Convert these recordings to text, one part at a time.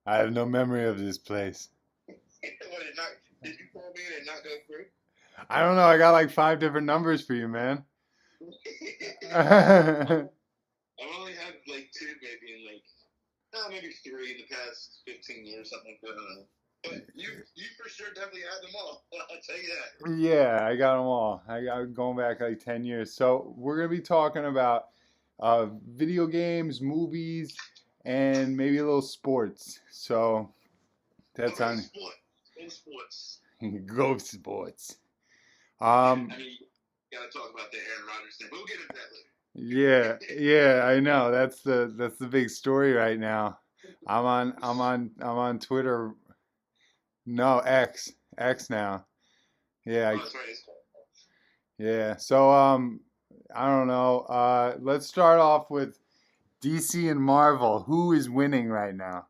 I have no memory of this place. What did not? Did you call me and not go through? I don't know. I got like five different numbers for you, man. I've only had like two, maybe in like, maybe three in the past 15 years, something like that. I don't know. But you for sure definitely had them all. I'll tell you that. Yeah, I got them all. I got going back like 10 years. So we're gonna be talking about video games, movies, and maybe a little sports. So that's Okay, on sports. In sports. Go Sports. Yeah, Um, I mean, you gotta talk about the Aaron Rodgers thing, but we'll get into that yeah, later. yeah, I know. That's the big story right now. I'm on Twitter. No, X now. Yeah, Oh, that's right. It's yeah. So I don't know. Let's start off with DC and Marvel. Who is winning right now?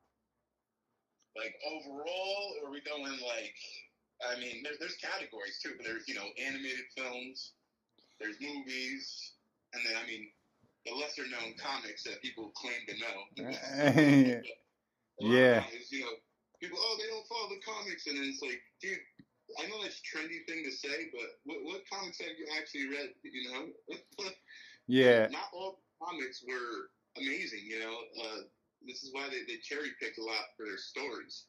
like overall, or are we going like? I mean, there's categories too, but there's animated films, there's movies, and then I mean the lesser known comics that people claim to know. A lot of Yeah, that is people, oh, they don't follow the comics, and then it's like, dude, I know that's a trendy thing to say, but what comics have you actually read? And yeah, not all comics were amazing. This is why they cherry picked a lot for their stories.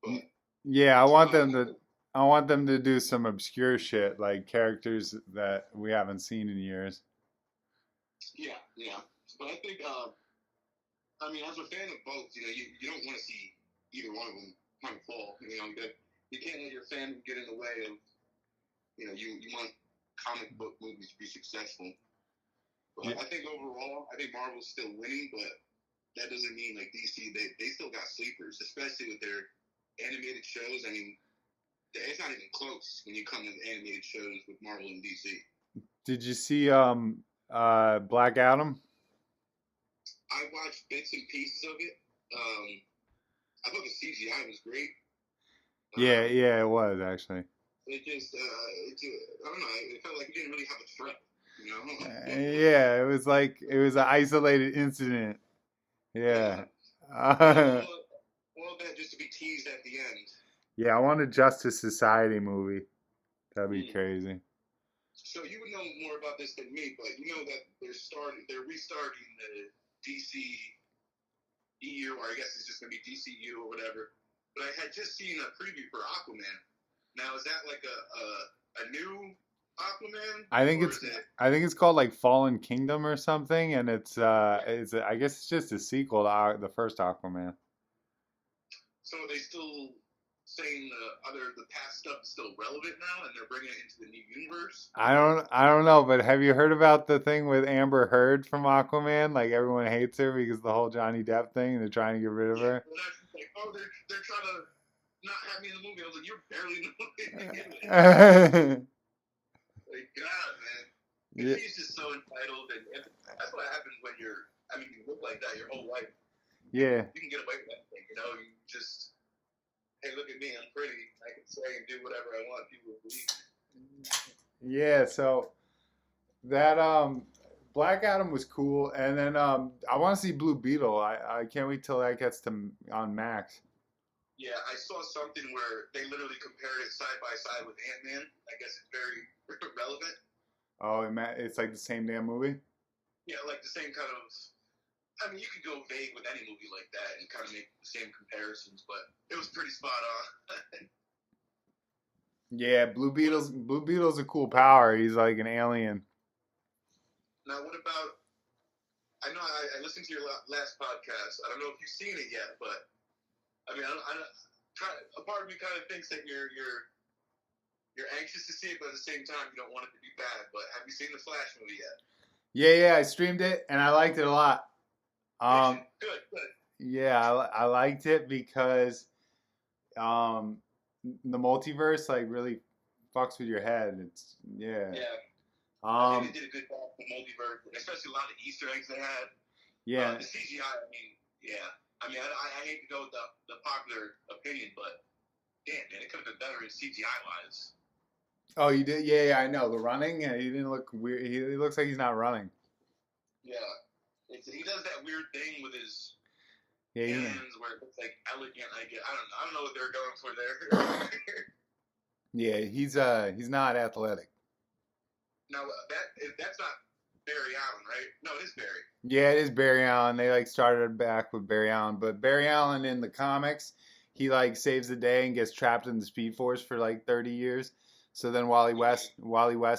But yeah. I so want them to. I want them to do some obscure shit like characters that we haven't seen in years. yeah, yeah. But I think, I mean, as a fan of both, you don't want to see either one of them kind of fall. You can't let your fandom get in the way of you want comic book movies to be successful. Yeah, But I think overall, I think Marvel's still winning, but that doesn't mean like DC they still got sleepers, especially with their animated shows. I mean, it's not even close when you come to animated shows with Marvel and DC. did you see Black Adam? I watched bits and pieces of it. I thought the CGI was great. Yeah, Um, yeah, it was actually. I don't know. It felt like it didn't really have a threat. You know? Yeah, it was an isolated incident. Yeah. Yeah. And Uh, all that just to be teased at the end. yeah, I want a Justice Society movie. That'd be Hmm. crazy. So you would know more about this than me, but you know that they're restarting the DC EU, or I guess it's just gonna be DCU or whatever. But I had just seen a preview for Aquaman. Now is that like a new Aquaman, I think or it's is it? I think it's called like Fallen Kingdom or something, and it's I guess it's just a sequel to the first Aquaman. So are they still saying the past stuff is still relevant now, and they're bringing it into the new universe? I don't know, but have you heard about the thing with Amber Heard from Aquaman? Like everyone hates her because the whole Johnny Depp thing, and they're trying to get rid of Yeah, her. well, that's just like, oh, they're trying to not have me in the movie. I was like, you're barely in the movie to begin with. Like, God, man. Because Yeah, she's just so entitled, and that's what happens when I mean, you look like that your whole life. yeah, You can get away with that thing, You just, hey, look at me, I'm pretty. I can say and do whatever I want. People will believe me. yeah. So that Black Adam was cool, and then I want to see Blue Beetle. I can't wait till that gets to on Max. Yeah, I saw something where they literally compared it side by side with Ant Man. I guess it's very relevant. Oh, it's like the same damn movie. Yeah, like the same kind of. I mean, you could go vague with any movie like that and kind of make the same comparisons, but it was pretty spot on. Yeah, Blue Beetle's a cool power. He's like an alien. Now, what about? I know I listened to your last podcast. I don't know if you've seen it yet, but I mean, a part of me kind of thinks that you're anxious to see it, but at the same time, you don't want it to be bad. But have you seen the Flash movie yet? Yeah, yeah, I streamed it and I liked it a lot. Did you? Um, Good, good. yeah, I liked it because um, the multiverse like really fucks with your head. It's yeah. Yeah, I think they Um, did a good job with the multiverse, especially a lot of the Easter eggs they had. yeah. The CGI, I mean, yeah. I mean, I hate to go with the popular opinion, but damn, man, it could have been better in CGI wise. Oh, you did? Yeah, yeah, I know. The running, he didn't look weird. He looks like he's not running. Yeah, he does that weird thing with his. Yeah, hands where it looks like elegant. I don't know what they're going for there. yeah, he's not athletic. Now that's not Barry Allen, right? No, it is Barry. Yeah, it is Barry Allen. They like started back with Barry Allen, but Barry Allen in the comics, he like saves the day and gets trapped in the Speed Force for like 30 years. So then Wally West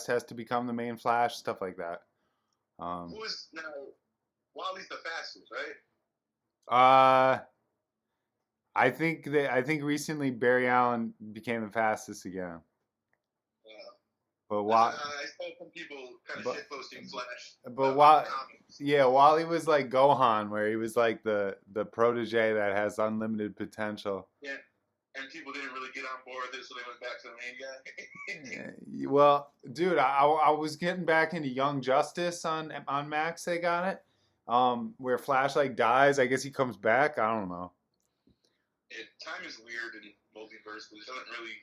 has to become the main Flash, stuff like that. Um, Who is now? Wally's the fastest, right? uh, I think recently Barry Allen became the fastest again. Uh, But I, what? I saw some people kind of But shitposting Flash but about what? the comics. Yeah, Wally was like Gohan, where he was like the protege that has unlimited potential. Yeah, and people didn't really get on board with it, so they went back to the main guy. Well, dude, I was getting back into Young Justice on Max. They got it. Where Flash like dies. I guess he comes back. I don't know. Time is weird in multiverse because it doesn't really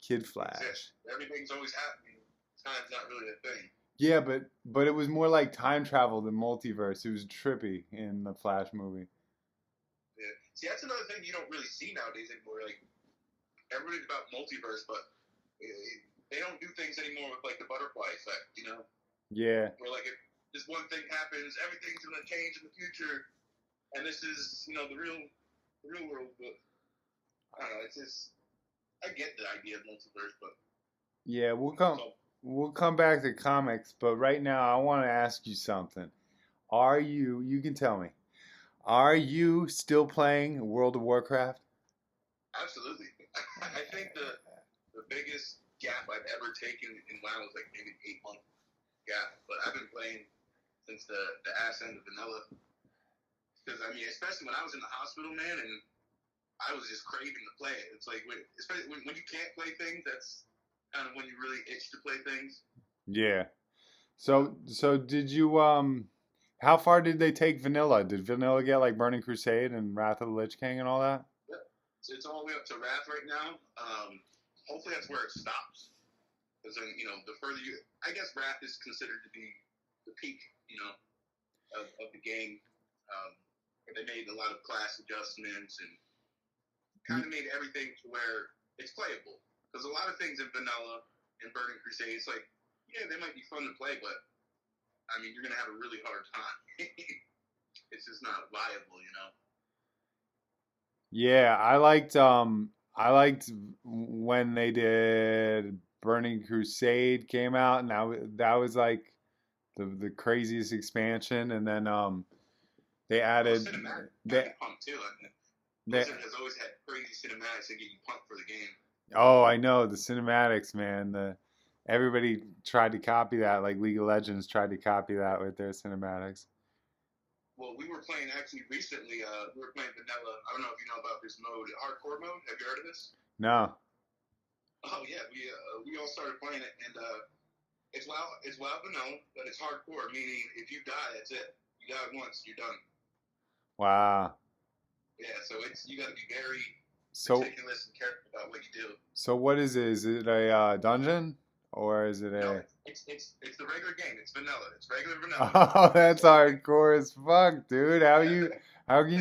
Kid Flash. exist. Everything's always happening. Time's not really a thing. Yeah, but it was more like time travel than multiverse. It was trippy in the Flash movie. Yeah. See, that's another thing you don't really see nowadays anymore. Like everybody's about multiverse, but they don't do things anymore with like the butterfly effect. You know, Yeah. where like if this one thing happens, everything's gonna change in the future, and this is the real world. But I don't know. It's just I get the idea of multiverse, but Yeah, so we'll come back to comics, but right now I want to ask you something. You can tell me, are you still playing World of Warcraft? absolutely. I think the biggest gap I've ever taken in WoW was like maybe 8 month gap, but I've been playing since the ass end of vanilla. Because I mean, especially when I was in the hospital, man, and I was just craving to play it. It's like especially when you can't play things, that's kind of when you really itch to play things. Yeah. So did you how far did they take Vanilla? Did Vanilla get like Burning Crusade and Wrath of the Lich King and all that? Yeah. So it's all the way up to Wrath right now. Hopefully that's where it stops. Because then the further I guess Wrath is considered to be the peak, of the game. They made a lot of class adjustments and kind of made everything to where it's playable. Because a lot of things in Vanilla and Burning Crusade, it's like, yeah, they might be fun to play, but I mean, you're gonna have a really hard time. It's just not viable. Yeah, I liked when they did Burning Crusade came out and that was like the craziest expansion and then they Well, added cinematic got they me pumped too. And they Blizzard has always had crazy cinematics that get you pumped for the game. oh, I know the cinematics, man. The everybody tried to copy that, like League of Legends tried to copy that with their cinematics. Well, we were playing actually recently. We were playing vanilla. I don't know if you know about this mode, hardcore mode. Have you heard of this? No. Oh yeah, we all started playing it, and it's well known, but it's hardcore. Meaning, if you die, that's it. You die once, you're done. Wow. Yeah, so you got to be very So meticulous and careful about what you do. so what is it? Is it a dungeon or is it No, a it's the regular game. It's vanilla. It's regular vanilla. Oh, that's hardcore as fuck, dude. How can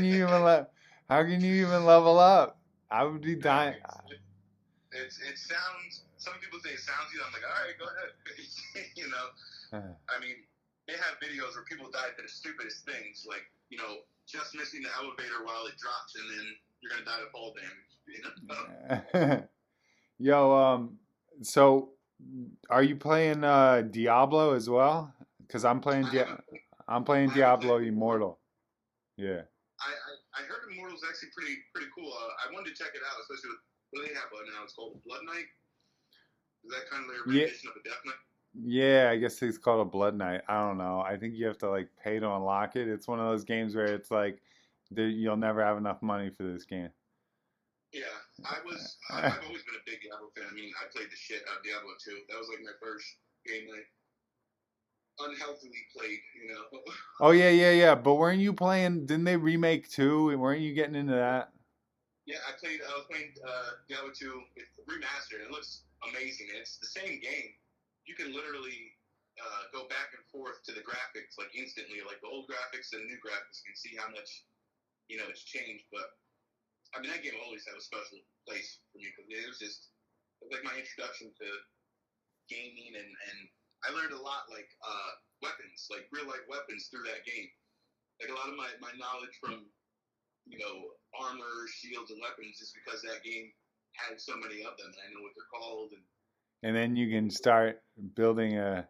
you even how can you even level up? I would be dying. It sounds. Some people say it sounds good. I'm like, all right, go ahead. I mean, they have videos where people die to the stupidest things, like just missing the elevator while it drops, and then you're gonna die to fall damage. Yo, so are you playing Diablo as well? Because I'm playing I haven't Diablo played it before. Immortal. Yeah. I heard Immortal's actually pretty cool. I wanted to check it out, especially with what they have now. It's called Blood Knight. Is that kind of their Yeah, rendition of a Death Knight? yeah, I guess it's called a Blood Knight. I don't know. I think you have to like pay to unlock it. It's one of those games where it's like you'll never have enough money for this game. Yeah, I've always been a big Diablo fan. I mean, I played the shit out of Diablo 2. That was like my first game I unhealthily played. Oh yeah, yeah, yeah. But weren't you playing? Didn't they remake two? Weren't you getting into that? Yeah, I was playing Diablo 2. It's remastered. It looks amazing. It's the same game. You can literally go back and forth to the graphics like instantly, like the old graphics and the new graphics. You can see how much it's changed. But I mean, that game always had a special place for me because it was like my introduction to gaming, and I learned a lot, like weapons, like real life weapons through that game. Like a lot of my knowledge from armor, shields, and weapons just because that game had so many of them, and I know what they're called. And then you can start building a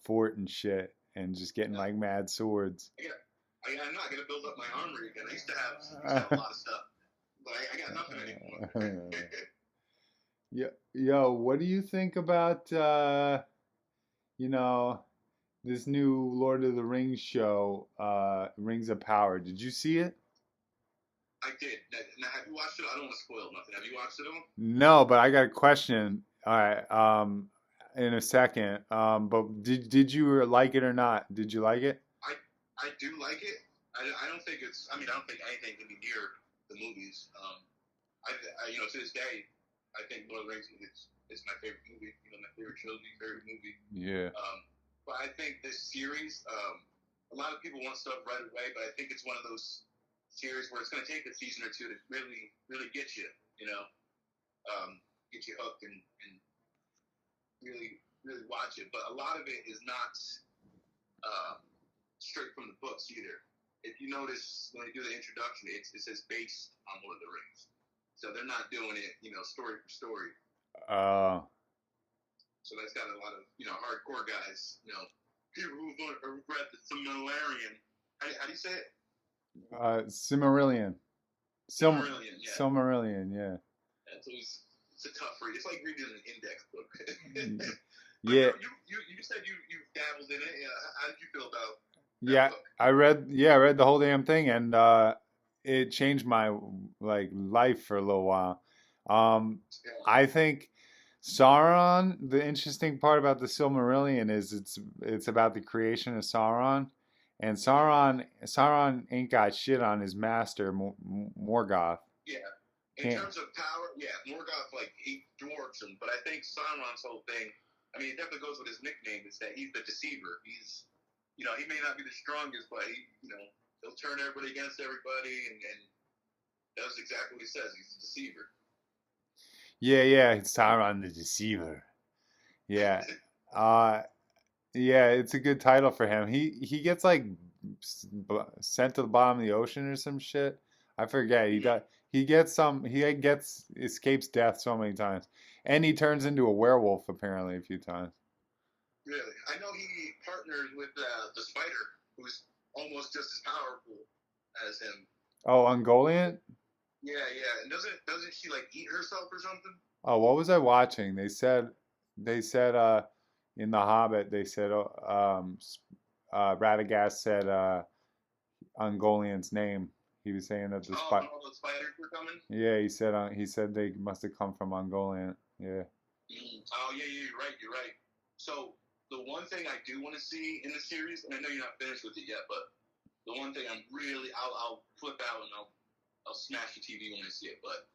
fort and shit, and just getting like mad swords. I'm not gonna build up my armor again. I used to have a lot of stuff, but I got nothing anymore. Yo, what do you think about this new Lord of the Rings show, Rings of Power? Did you see it? I did. Now, have you watched it? I don't want to spoil nothing. Have you watched it all? No, but I got a question. All right, in a second. But did you like it or not? Did you like it? I do like it. I don't think it's. I mean, I don't think anything can be near the movies. To this day, I think Lord of the Rings is my favorite movie. My favorite trilogy, favorite movie. Yeah. But I think this series, a lot of people want stuff right away, but I think it's one of those series where it's going to take a season or two to really, really get you. Get you hooked and really, really watch it. But a lot of it is not straight from the books either. If you notice when they do the introduction, it says based on Lord of the Rings. So they're not doing it, story for story. So that's got a lot of, hardcore guys, people who've read the Silmarillion. How do you say it? Silmarillion. Silmarillion, yeah. Silmarillion, yeah. It's a tough read. It's like reading an index book. Yeah. You said you dabbled in it. How did you feel about that book? I read the whole damn thing, and it changed my life for a little while. I think Sauron, the interesting part about the Silmarillion is it's about the creation of Sauron, and Sauron ain't got shit on his master Morgoth. Yeah. In terms of power, Morgoth he dwarfs him, but I think Sauron's whole thing, I mean, it definitely goes with his nickname, is that he's the deceiver. He's, he may not be the strongest, but he'll turn everybody against everybody and does exactly what he says. He's a deceiver. Yeah, Sauron the Deceiver. Yeah. Yeah, it's a good title for him. He gets sent to the bottom of the ocean or some shit. I forget. He escapes death so many times. And he turns into a werewolf apparently a few times. Really? I know he partners with the spider, who's almost just as powerful as him. Oh, Ungoliant? Yeah. And doesn't she eat herself or something? Oh, what was I watching? They said in The Hobbit, they said Radagast said Ungoliant's name. He was saying that the all the spiders were coming? Yeah, he said they must have come from Ungoliant. Yeah. Oh yeah, you're right. So the one thing I do want to see in the series, and I know you're not finished with it yet, but the one thing I'll flip out and I'll smash the TV when I see it. But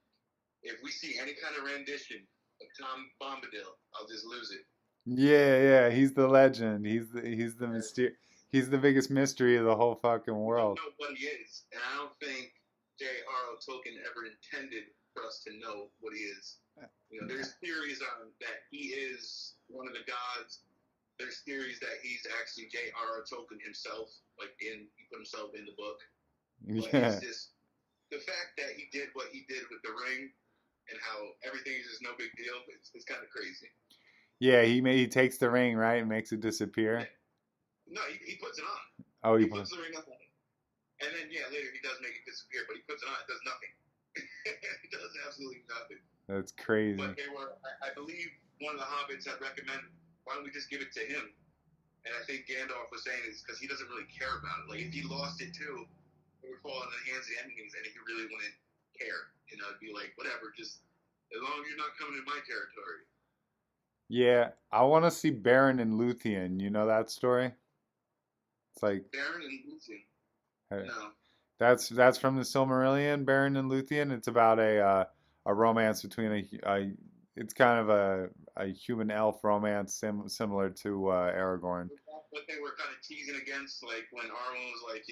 if we see any kind of rendition of Tom Bombadil, I'll just lose it. Yeah, he's the legend. He's the mystery. He's the biggest mystery of the whole fucking world. We don't know what he is, and I don't think J.R.R. Tolkien ever intended for us to know what he is. There's theories on that he is one of the gods. There's theories that he's actually J.R.R. Tolkien himself, he put himself in the book. But it's just the fact that he did what he did with the ring, and how everything is just no big deal. It's kind of crazy. Yeah, he takes the ring, right, and makes it disappear. No, he puts it on. Oh, he puts the ring on. And then later he does make it disappear, but he puts it on. It does nothing. It does absolutely nothing. That's crazy. But I believe one of the hobbits had recommended, why don't we just give it to him? And I think Gandalf was saying it's because he doesn't really care about it. If he lost it too, it would fall into the hands of the enemies, and he really wouldn't care. It'd be whatever, just as long as you're not coming in my territory. Yeah, I want to see Beren and Luthien. You know that story? It's Beren and Luthien. No. That's from the Silmarillion, Beren and Luthien. It's about a romance between it's kind of a human elf romance similar to Aragorn. what they were kind of teasing against, like when Arwen was like,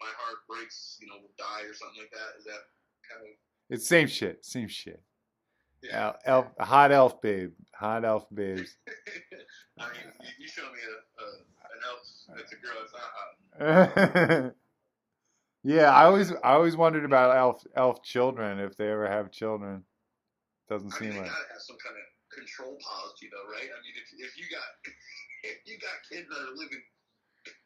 my heart breaks, will die or something like that. Is that kind of? It's same shit. Same shit. Yeah. Hot elf babe. Hot elf babes. I mean, you show me an elf that's a girl. It's not hot. Yeah, I always wondered about elf children if they ever have children. Doesn't I mean, seem they like. gotta have some kind of control policy, though, right? I mean, if you got if you got kids that are living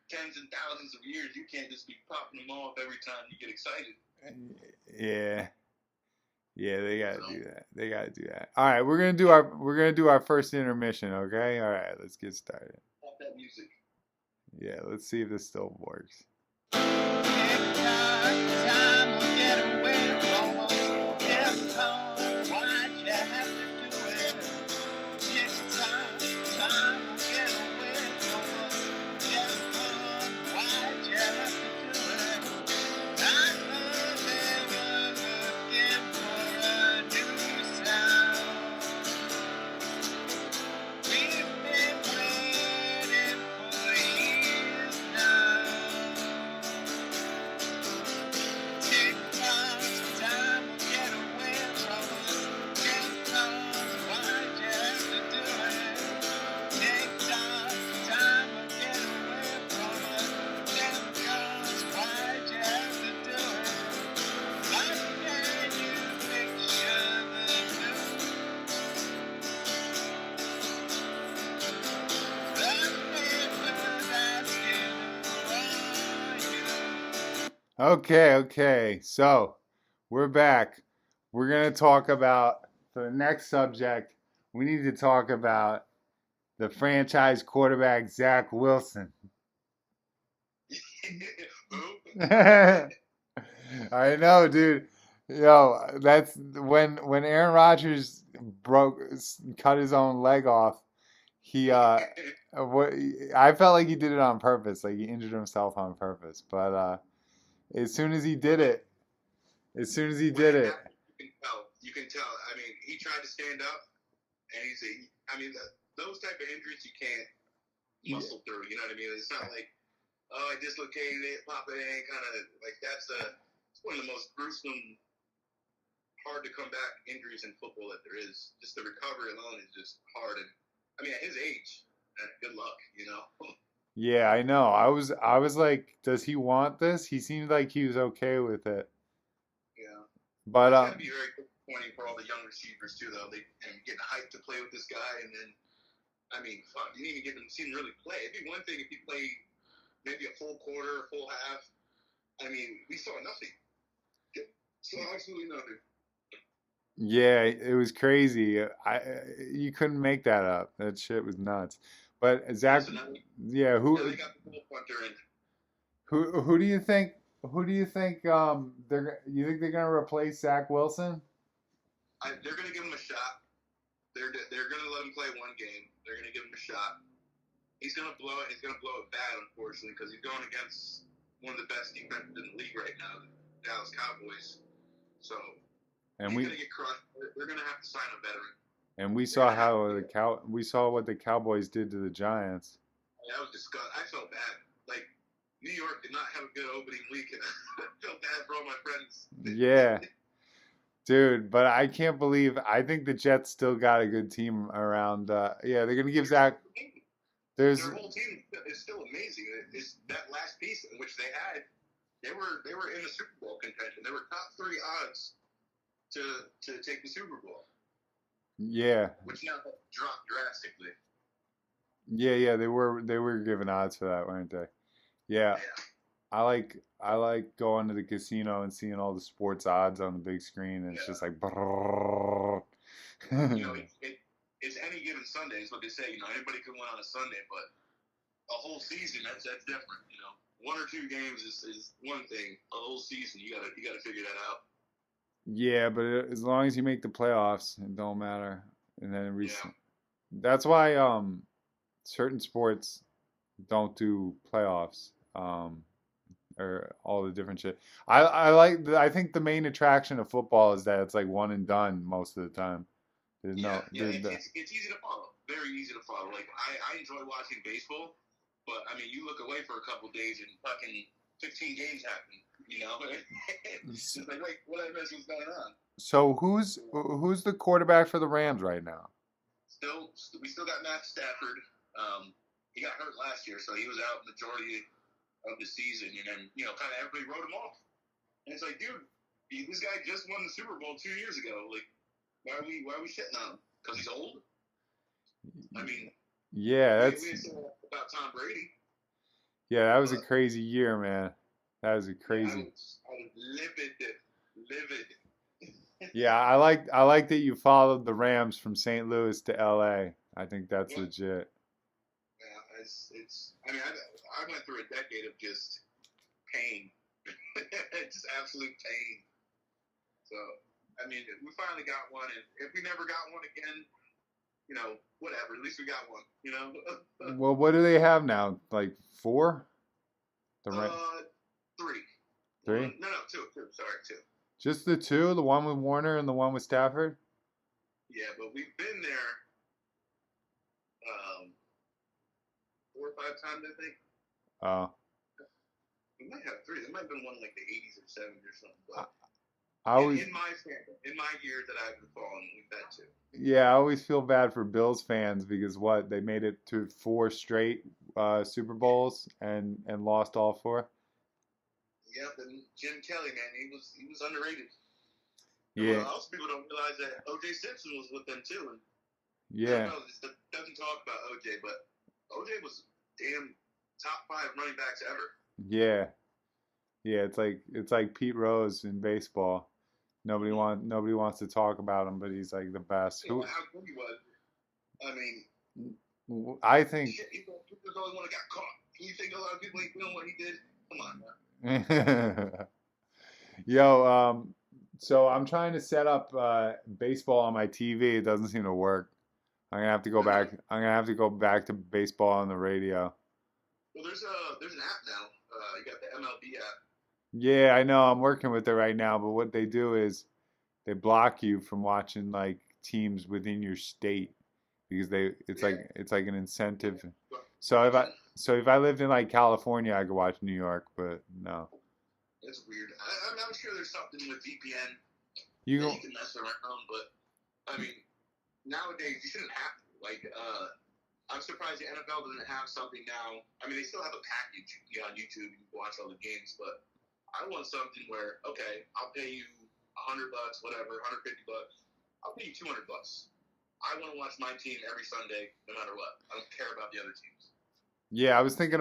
tens and thousands of years, you can't just be popping them off every time you get excited. Yeah. Yeah, they gotta So, do that. They gotta do that. All right, we're gonna do our first intermission, okay? All right, let's get started. pop that music. Yeah, let's see if this still works. Okay. So we're back. We're gonna talk about for the next subject. We need to talk about the franchise quarterback Zach Wilson. I know, dude. Yo, that's when Aaron Rodgers cut his own leg off. He what I felt like he did it on purpose, like he injured himself on purpose. But as soon as he did it, as soon as he did it, You can tell. I mean, he tried to stand up, and those type of injuries you can't muscle through. You know what I mean? It's not like, oh, I dislocated it, pop it in, kind of like it's one of the most gruesome, hard to come back injuries in football that there is. Just the recovery alone is just hard. And I mean, at his age, good luck. Yeah, I know. I was like, does he want this? He seemed like he was okay with it. Yeah. But It's gotta be very disappointing for all the young receivers too, though. They getting hyped to play with this guy, and then I mean, fuck, you didn't even see him really play. It'd be one thing if he played maybe a full quarter, a full half. I mean, we saw nothing. Saw absolutely nothing. yeah, it was crazy. You couldn't make that up. That shit was nuts. But Zach, So now yeah, they got the bull punter in. who do you think? Who do you think? You think they're gonna replace Zach Wilson? They're gonna give him a shot. They're gonna let him play one game. They're gonna give him a shot. He's gonna blow it. He's gonna blow it bad, unfortunately, because he's going against one of the best defenses in the league right now, the Dallas Cowboys. So And he's we gonna get crushed. They're gonna have to sign a veteran. and we saw we saw what the Cowboys did to the Giants. That was disgusting. I felt bad. Like New York did not have a good opening week, and I felt bad for all my friends. Yeah. Dude, but I can't believe I think the Jets still got a good team around. Yeah, they're gonna give Zach. Their whole team is still amazing. It's that last piece in which they had. They were in the Super Bowl contention. They were top 3 odds to take the Super Bowl. Yeah. Which now dropped drastically. Yeah, they were given odds for that, weren't they? Yeah. I like going to the casino and seeing all the sports odds on the big screen, and it's just like. It's any given Sunday is what they say. Anybody can win on a Sunday, but a whole season that's different. 1 or 2 games is one thing. A whole season you gotta figure that out. Yeah, but as long as you make the playoffs, it don't matter. And then that's why certain sports don't do playoffs. Or all the different shit. I think the main attraction of football is that it's like one and done most of the time. It's easy to follow. Very easy to follow. Like I enjoy watching baseball, But I mean, you look away for a couple days and fucking 15 games happen. You know, it's like, wait, what I miss? What's going on? So who's the quarterback for the Rams right now? We still got Matt Stafford. He got hurt last year, so he was out majority of the season, and then kind of everybody wrote him off. And it's like, dude, this guy just won the Super Bowl 2 years ago. Like, why are we shitting on him? Because he's old? I mean, yeah, we said about Tom Brady. Yeah, that was a crazy year, man. That was a crazy. I was livid. Yeah, I like that you followed the Rams from St. Louis to LA. I think that's legit. Yeah, it's. I mean, I went through a decade of just pain, just absolute pain. So, I mean, we finally got one, and if we never got one again, whatever. At least we got one. Well, what do they have now? Like 4? Three. 3? No, two. Sorry, 2. Just the 2? The one with Warner and the one with Stafford? Yeah, but we've been there 4 or 5 times, I think. Oh. We might have 3. There might have been one like the 80s or 70s or something. But in my years that I've been following, we've had 2. Yeah, I always feel bad for Bills fans because they made it to 4 straight Super Bowls and lost all 4. Yep, and Jim Kelly, man, he was underrated. Yeah. Most people don't realize that O.J. Simpson was with them too. And yeah. Doesn't talk about O.J., but O.J. was damn top 5 running backs ever. Yeah. Yeah, it's like Pete Rose in baseball. Nobody wants to talk about him, but he's like the best. How good he was. I mean, I think shit, he was the only one that got caught. You think a lot of people ain't doing what he did? Come on, man. Yo, so I'm trying to set up baseball on my TV. It doesn't seem to work. I'm gonna have to go back. I'm gonna have to go back to baseball on the radio. Well, there's an app now. You got the MLB app. Yeah, I know. I'm working with it right now, but what they do is they block you from watching like teams within your state because it's like an incentive. So if I lived in like California, I could watch New York, but no. It's weird. I'm sure there's something with VPN you can mess around, but I mean, nowadays you shouldn't have to. Like, I'm surprised the NFL doesn't have something now. I mean, they still have a package on YouTube. You can watch all the games, but I want something where, okay, I'll pay you $100, whatever, $150. I'll pay you $200. I want to watch my team every Sunday, no matter what. I don't care about the other teams. Yeah, I was thinking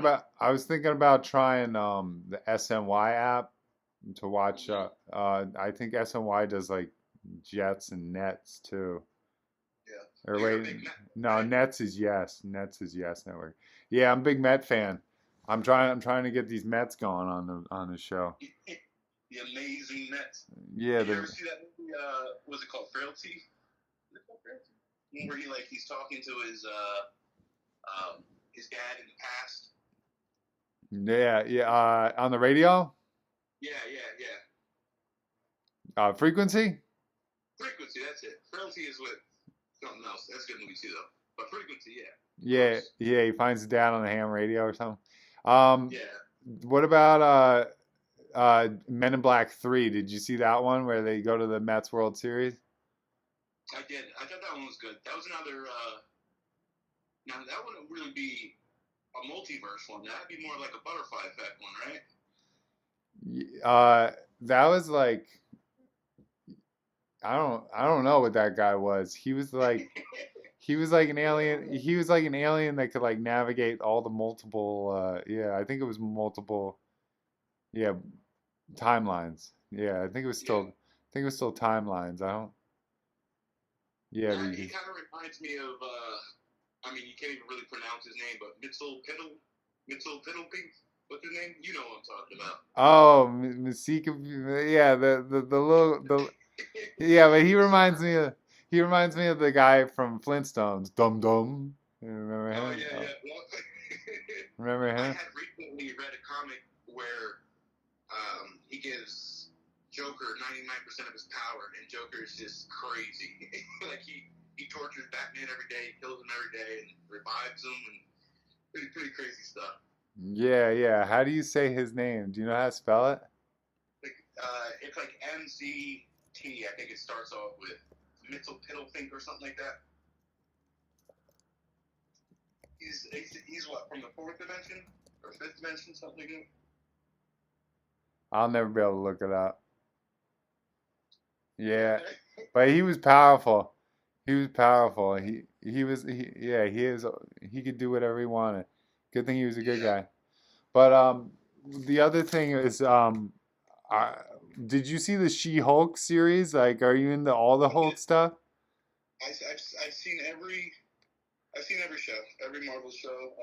about trying the SNY app to watch. I think SNY does like Jets and Nets too. Yeah. Or wait, no, Nets is Yes Network. Yeah, I'm a big Met fan. I'm trying to get these Mets going on the show. The amazing Mets. Yeah. Did you ever see that movie? What was it called? Frailty? Where he's talking to his dad in the past. Yeah. On the radio. Yeah. Frequency. Frequency, that's it. Frailty is with something else. That's a good movie too, though. But Frequency, yeah. Yeah. He finds his dad on the ham radio or something. Yeah. What about Men in Black 3? Did you see that one where they go to the Mets World Series? I did. I thought that one was good. That was another. Now that wouldn't really be a multiverse one. That'd be more like a butterfly effect one, right? That was like. I don't know what that guy was. He was like an alien. He was like an alien that could like navigate all the multiple. I think it was multiple. Yeah, timelines. Yeah, I think it was still timelines. I don't. Yeah, he kind of reminds me of. I mean, you can't even really pronounce his name, but Mitchell Piddlepink. What's his name? You know what I'm talking about. Oh, Masika. Yeah, the little. Yeah, but he reminds me of the guy from Flintstones, Dum Dum. Remember him? Oh yeah. Remember him? I had recently read a comic where he gives Joker 99% of his power, and Joker is just crazy. Like he tortures Batman every day, kills him every day, and revives him, and pretty crazy stuff. Yeah, yeah. How do you say his name? Do you know how to spell it? Like, it's like MZT. I think it starts off with Mitchell Piddlefink or something like that. He's what, from the fourth dimension or fifth dimension, something like that. I'll never be able to look it up. Yeah, Okay. but he was powerful. He was powerful. Yeah, he could do whatever he wanted. Good thing he was a good Yeah. guy. But the other thing is I, did you see the She-Hulk series? Like, are you into all the Hulk stuff? I've seen every show, every Marvel show.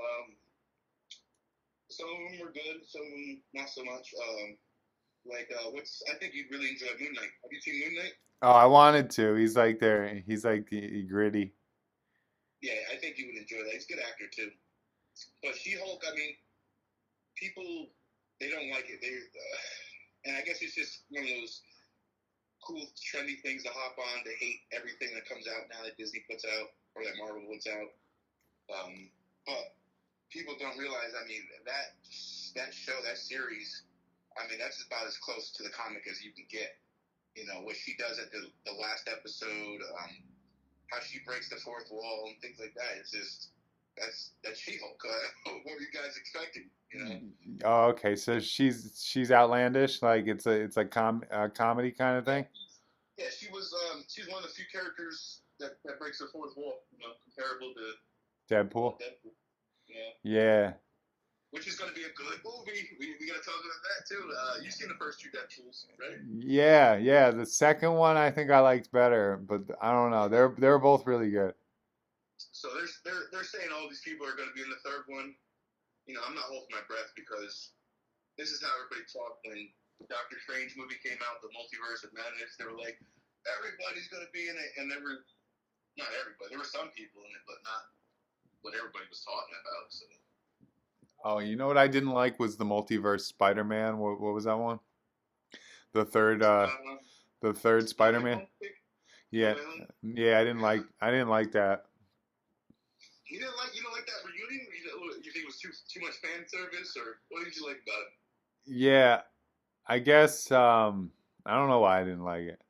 Some of them were good, some of them not so much. I think you'd really enjoy Moon Knight. Have you seen Moon Knight? Oh, I wanted to. He's like there. He's like the gritty. Yeah, I think you would enjoy that. He's a good actor too. But She-Hulk, I mean, people they don't like it. And I guess it's just one of those cool, trendy things to hop on. To hate everything that comes out now that Disney puts out or that Marvel puts out. But people don't realize. I mean, that show, that series. I mean, that's about as close to the comic as you can get. You know what she does at the last episode, how she breaks the fourth wall and things like that. It's just that's She-Hulk. What were you guys expecting? You know? Oh, okay. So she's outlandish. Like it's a comedy kind of thing. Yeah, she's one of the few characters that breaks the fourth wall. You know, comparable to Deadpool. Deadpool. Yeah. Yeah. Which is going to be a good movie. We got to talk about that too. You've seen the first two Deadpools, right? Yeah, yeah. The second one I think I liked better, but I don't know. They're both really good. So they're saying all these people are going to be in the third one. You know, I'm not holding my breath because this is how everybody talked when the Doctor Strange movie came out, the Multiverse of Madness. They were like, everybody's going to be in it, and not everybody. There were some people in it, but not what everybody was talking about. So. Oh, you know what I didn't like was the Multiverse Spider-Man. What was that one? The third the third Spider-Man. Yeah. Yeah, I didn't like that. You don't like that reunion? You think it was too much fan service, or what did you like about it? Yeah, I guess I don't know why I didn't like it.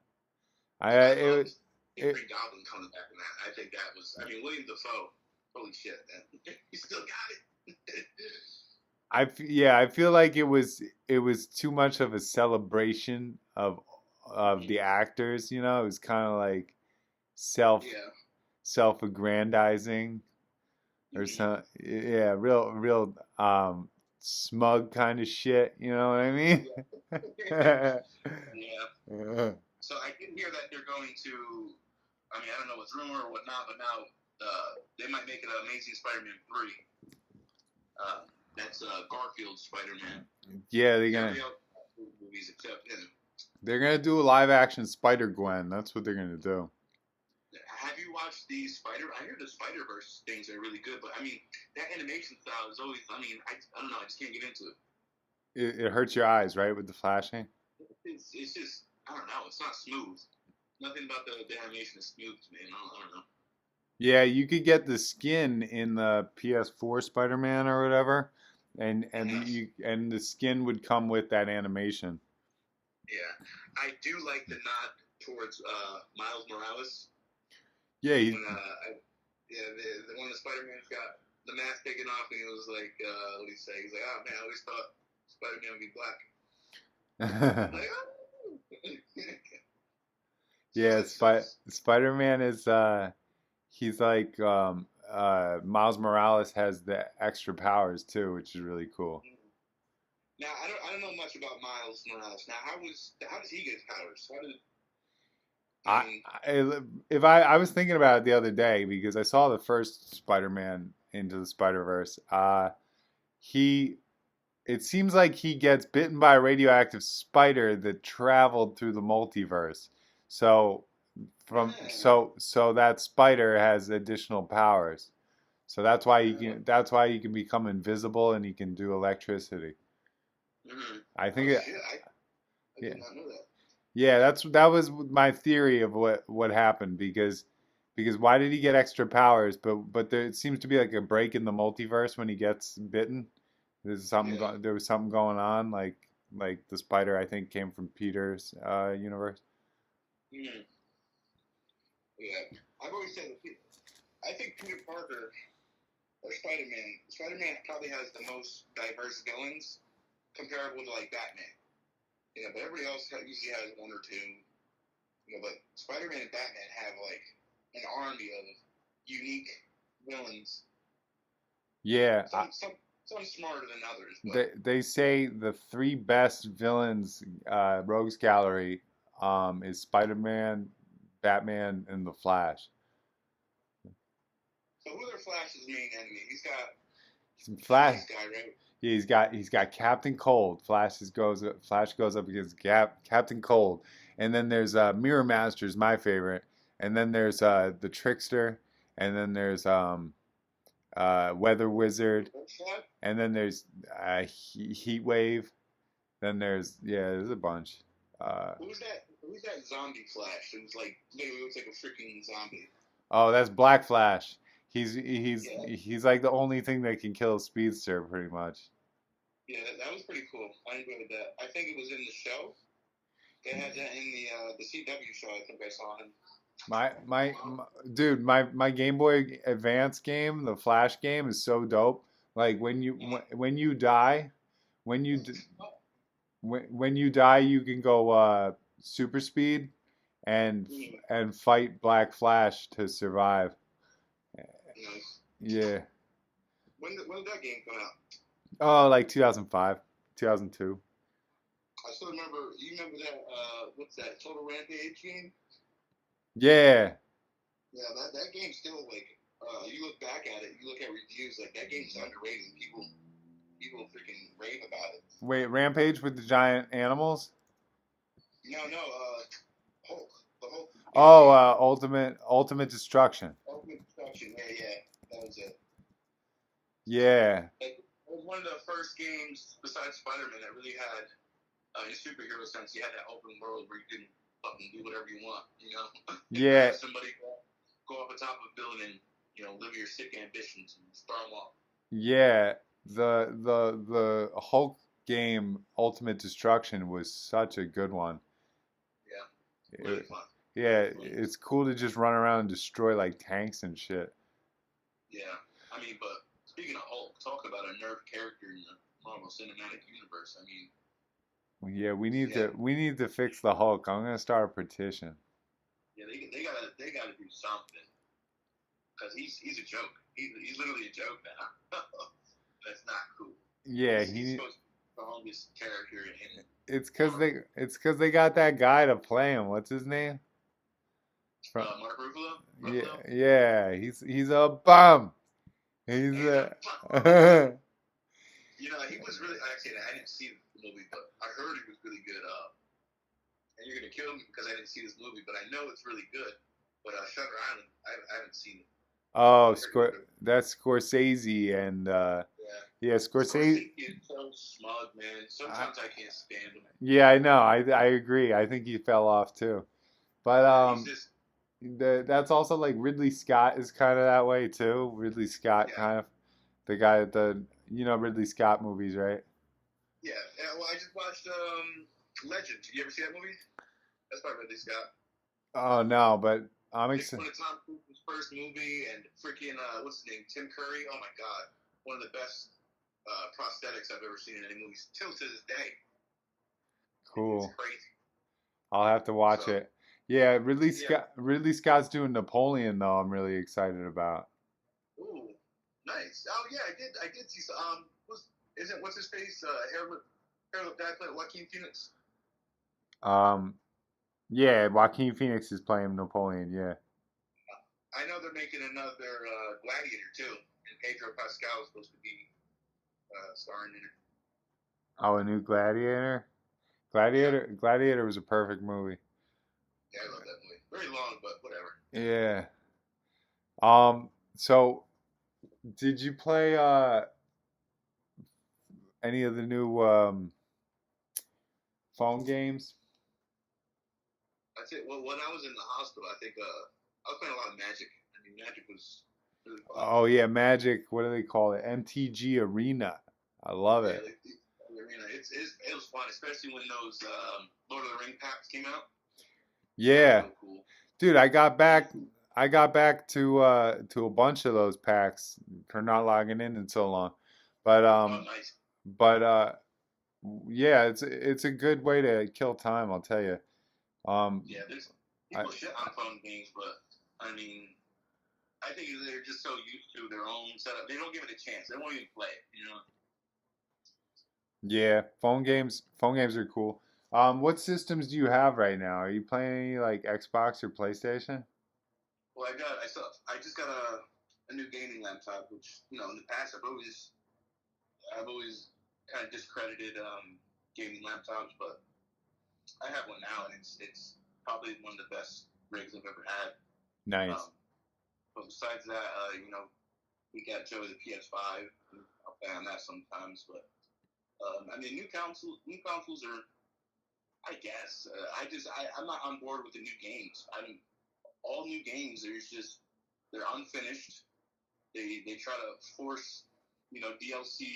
It was Green Goblin coming back in that. I think that was. I mean, William Dafoe. Holy shit, man! He still got it. I feel like it was too much of a celebration of the actors, you know? It was kind of like self Yeah. self-aggrandizing or some yeah, real smug kind of shit, you know what I mean? Yeah. Yeah. So I did hear that they're going to. I mean, I don't know what's rumor or whatnot, but now they might make it an Amazing Spider-Man 3. That's Garfield's Spider-Man. Yeah, Movies except him. they're gonna do a live action Spider-Gwen. That's what they're gonna do. Have you watched the I hear the Spider-Verse things are really good, but I mean, that animation style is always, I mean, I don't know, I just can't get into it. It hurts your eyes, right, with the flashing? It's just, I don't know, it's not smooth. Nothing about the animation is smooth to me, I don't know. Yeah, you could get the skin in the PS4 Spider-Man or whatever, and the skin would come with that animation. Yeah, I do like the nod towards Miles Morales. Yeah, When the Spider-Man's got the mask taken off, and he was like, what did he say? He's like, oh man, I always thought Spider-Man would be black. Like, oh. yeah, Spider-Man is he's like Miles Morales has the extra powers too, which is really cool. Now I don't know much about Miles Morales. Now how does he get his powers? How did I was thinking about it the other day because I saw the first Spider-Man Into the Spider-Verse. It seems like he gets bitten by a radioactive spider that traveled through the multiverse. So so that spider has additional powers. So that's why he can become invisible and he can do electricity. Mm-hmm. I think I did not know that. Yeah, that was my theory of what happened because Because why did he get extra powers? But there seems to be like a break in the multiverse when he gets bitten. Yeah. There was something going on, like the spider I think came from Peter's universe. Mm, yeah. I've always said that I think Peter Parker or Spider-Man. Spider-Man probably has the most diverse villains comparable to like Batman. But everybody else usually has one or two. But Spider-Man and Batman have like an army of unique villains. Yeah, Some smarter than others, but they say the three best villains, Rogues Gallery, is Spider-Man, Batman, and the Flash. so who's their Flash's main enemy? He's a Flash, nice guy, right? yeah, he's got Captain Cold. Flash goes up against Captain Cold, and then there's Mirror Master's my favorite, and then there's the Trickster, and then there's Weather Wizard, and then there's Heat Wave. Then there's a bunch. Who's that zombie Flash? It was like literally looks like a freaking zombie. Oh, that's Black Flash. Yeah, He's like the only thing that can kill a speedster, pretty much. yeah, that was pretty cool. I enjoyed that. I think it was in the show. They had that in the CW show. I think I saw him. My dude, my Game Boy Advance game, the Flash game, is so dope. Like when you die, when you d- when you die, you can go super speed and Mm, and fight Black Flash to survive. nice. Yeah. When did that game come out? Oh, like 2005, 2002. I still remember. You remember that? What's that? Total Rampage game? Yeah. Yeah, that game still like. You look back at it, you look at reviews, like that game's underrated. People freaking rave about it. Wait, Rampage with the giant animals? No, no, Hulk, the Hulk video Oh, game, Ultimate Destruction. Ultimate Destruction. Yeah, yeah, that was it. Yeah. Like, it was one of the first games besides Spider-Man that really had in superhero sense. You had that open world where you can fucking do whatever you want. You can Yeah. have somebody go up atop of a building and live your sick ambitions and start them off. Yeah. The Hulk game Ultimate Destruction was such a good one. Yeah, really It- fun. yeah, Really fun. it's cool to just run around and destroy like tanks and shit. Yeah, I mean, but speaking of Hulk, talk about a nerf character in the Marvel Cinematic Universe. I mean, Yeah, yeah, we need to fix the Hulk. I'm gonna start a petition. yeah, they gotta do something because he's a joke. He's literally a joke now. That's not cool. Yeah, He's supposed to be the strongest character in Marvel. it's cause they got that guy to play him. What's his name? From Mark Ruffalo. yeah, Ruffalo. yeah, he's a bum. He's He's a a he was really actually. I didn't see the movie, but I heard he was really good. And you're gonna kill me because I didn't see this movie, but I know it's really good. But Shutter Island, I haven't seen it. oh, I heard it was good. That's Scorsese and Yeah. yeah, Scorsese. Scorsese is so smug, man. I, Sometimes I can't stand him. yeah, I know. I agree. I think he fell off too. But Yeah, he's just that's also like Ridley Scott is kind of that way too. Ridley Scott yeah, kind of the guy at the Ridley Scott movies, right? yeah. Well, I just watched Legend. Did you ever see that movie? That's by Ridley Scott. Oh no, but I'm It's excited. one of Tom Cruise's first movie, and freaking what's his name? Tim Curry. Oh my god, one of the best prosthetics I've ever seen in any movies till to this day. It's Cool. crazy. I'll have to watch So it. Yeah, yeah. Ridley Scott's doing Napoleon though. I'm really excited about. Ooh, nice. Oh yeah, I did see some. What's his face? Hairlip guy played Joaquin Phoenix. Um, yeah, Joaquin Phoenix is playing Napoleon. Yeah. I know they're making another Gladiator too, and Pedro Pascal is supposed to be starring in it. Oh, a new Gladiator. Yeah, Gladiator was a perfect movie. yeah, I love that movie. Very long, but whatever. Yeah. So did you play any of the new phone games? That's it. Well, when I was in the hospital, I think I was playing a lot of Magic. I mean, Magic was really fun. Oh yeah, Magic. What do they call it? MTG Arena. I love Yeah, it. like the arena. It was fun, especially when those Lord of the Ring packs came out. That was Yeah, real cool. dude. I got back to a bunch of those packs for not logging in so long. But Oh, nice. but yeah, it's a good way to kill time. I'll tell you. Um, Yeah, there's I people shit on phone games, but I mean, I think they're just so used to their own setup. They don't give it a chance. They won't even play it. You know. yeah, phone games are cool. What systems do you have right now? Are you playing any like Xbox or PlayStation? Well, I just got a new gaming laptop, which in the past I've always kind of discredited gaming laptops, but I have one now, and it's probably one of the best rigs I've ever had. Nice. Um, but besides that, we got Joey the PS5. I'll play on that sometimes, but I mean, new consoles are, I guess. I'm not on board with the new games. I mean, all new games, they're unfinished. They try to force DLC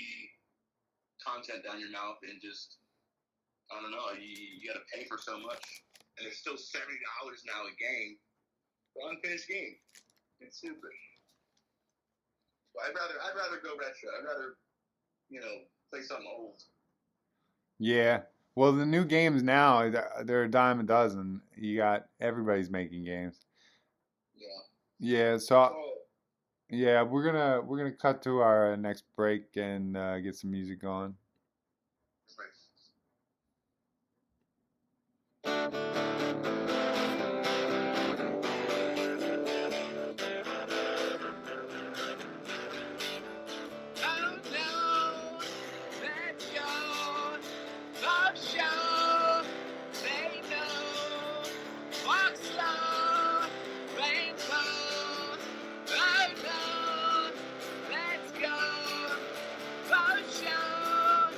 content down your mouth, and just I don't know. You got to pay for so much, and it's still $70 now a game for unfinished game. It's stupid. But I'd rather go retro. I'd rather play something old. Yeah. Well, the new games now, they're a dime a dozen. You got everybody's making games. Yeah. Yeah, So yeah, we're gonna cut to our next break and get some music going. oh no, let's go. Talk show. They know. Walk slow. Rainbow. Oh no, let's go. Talk show.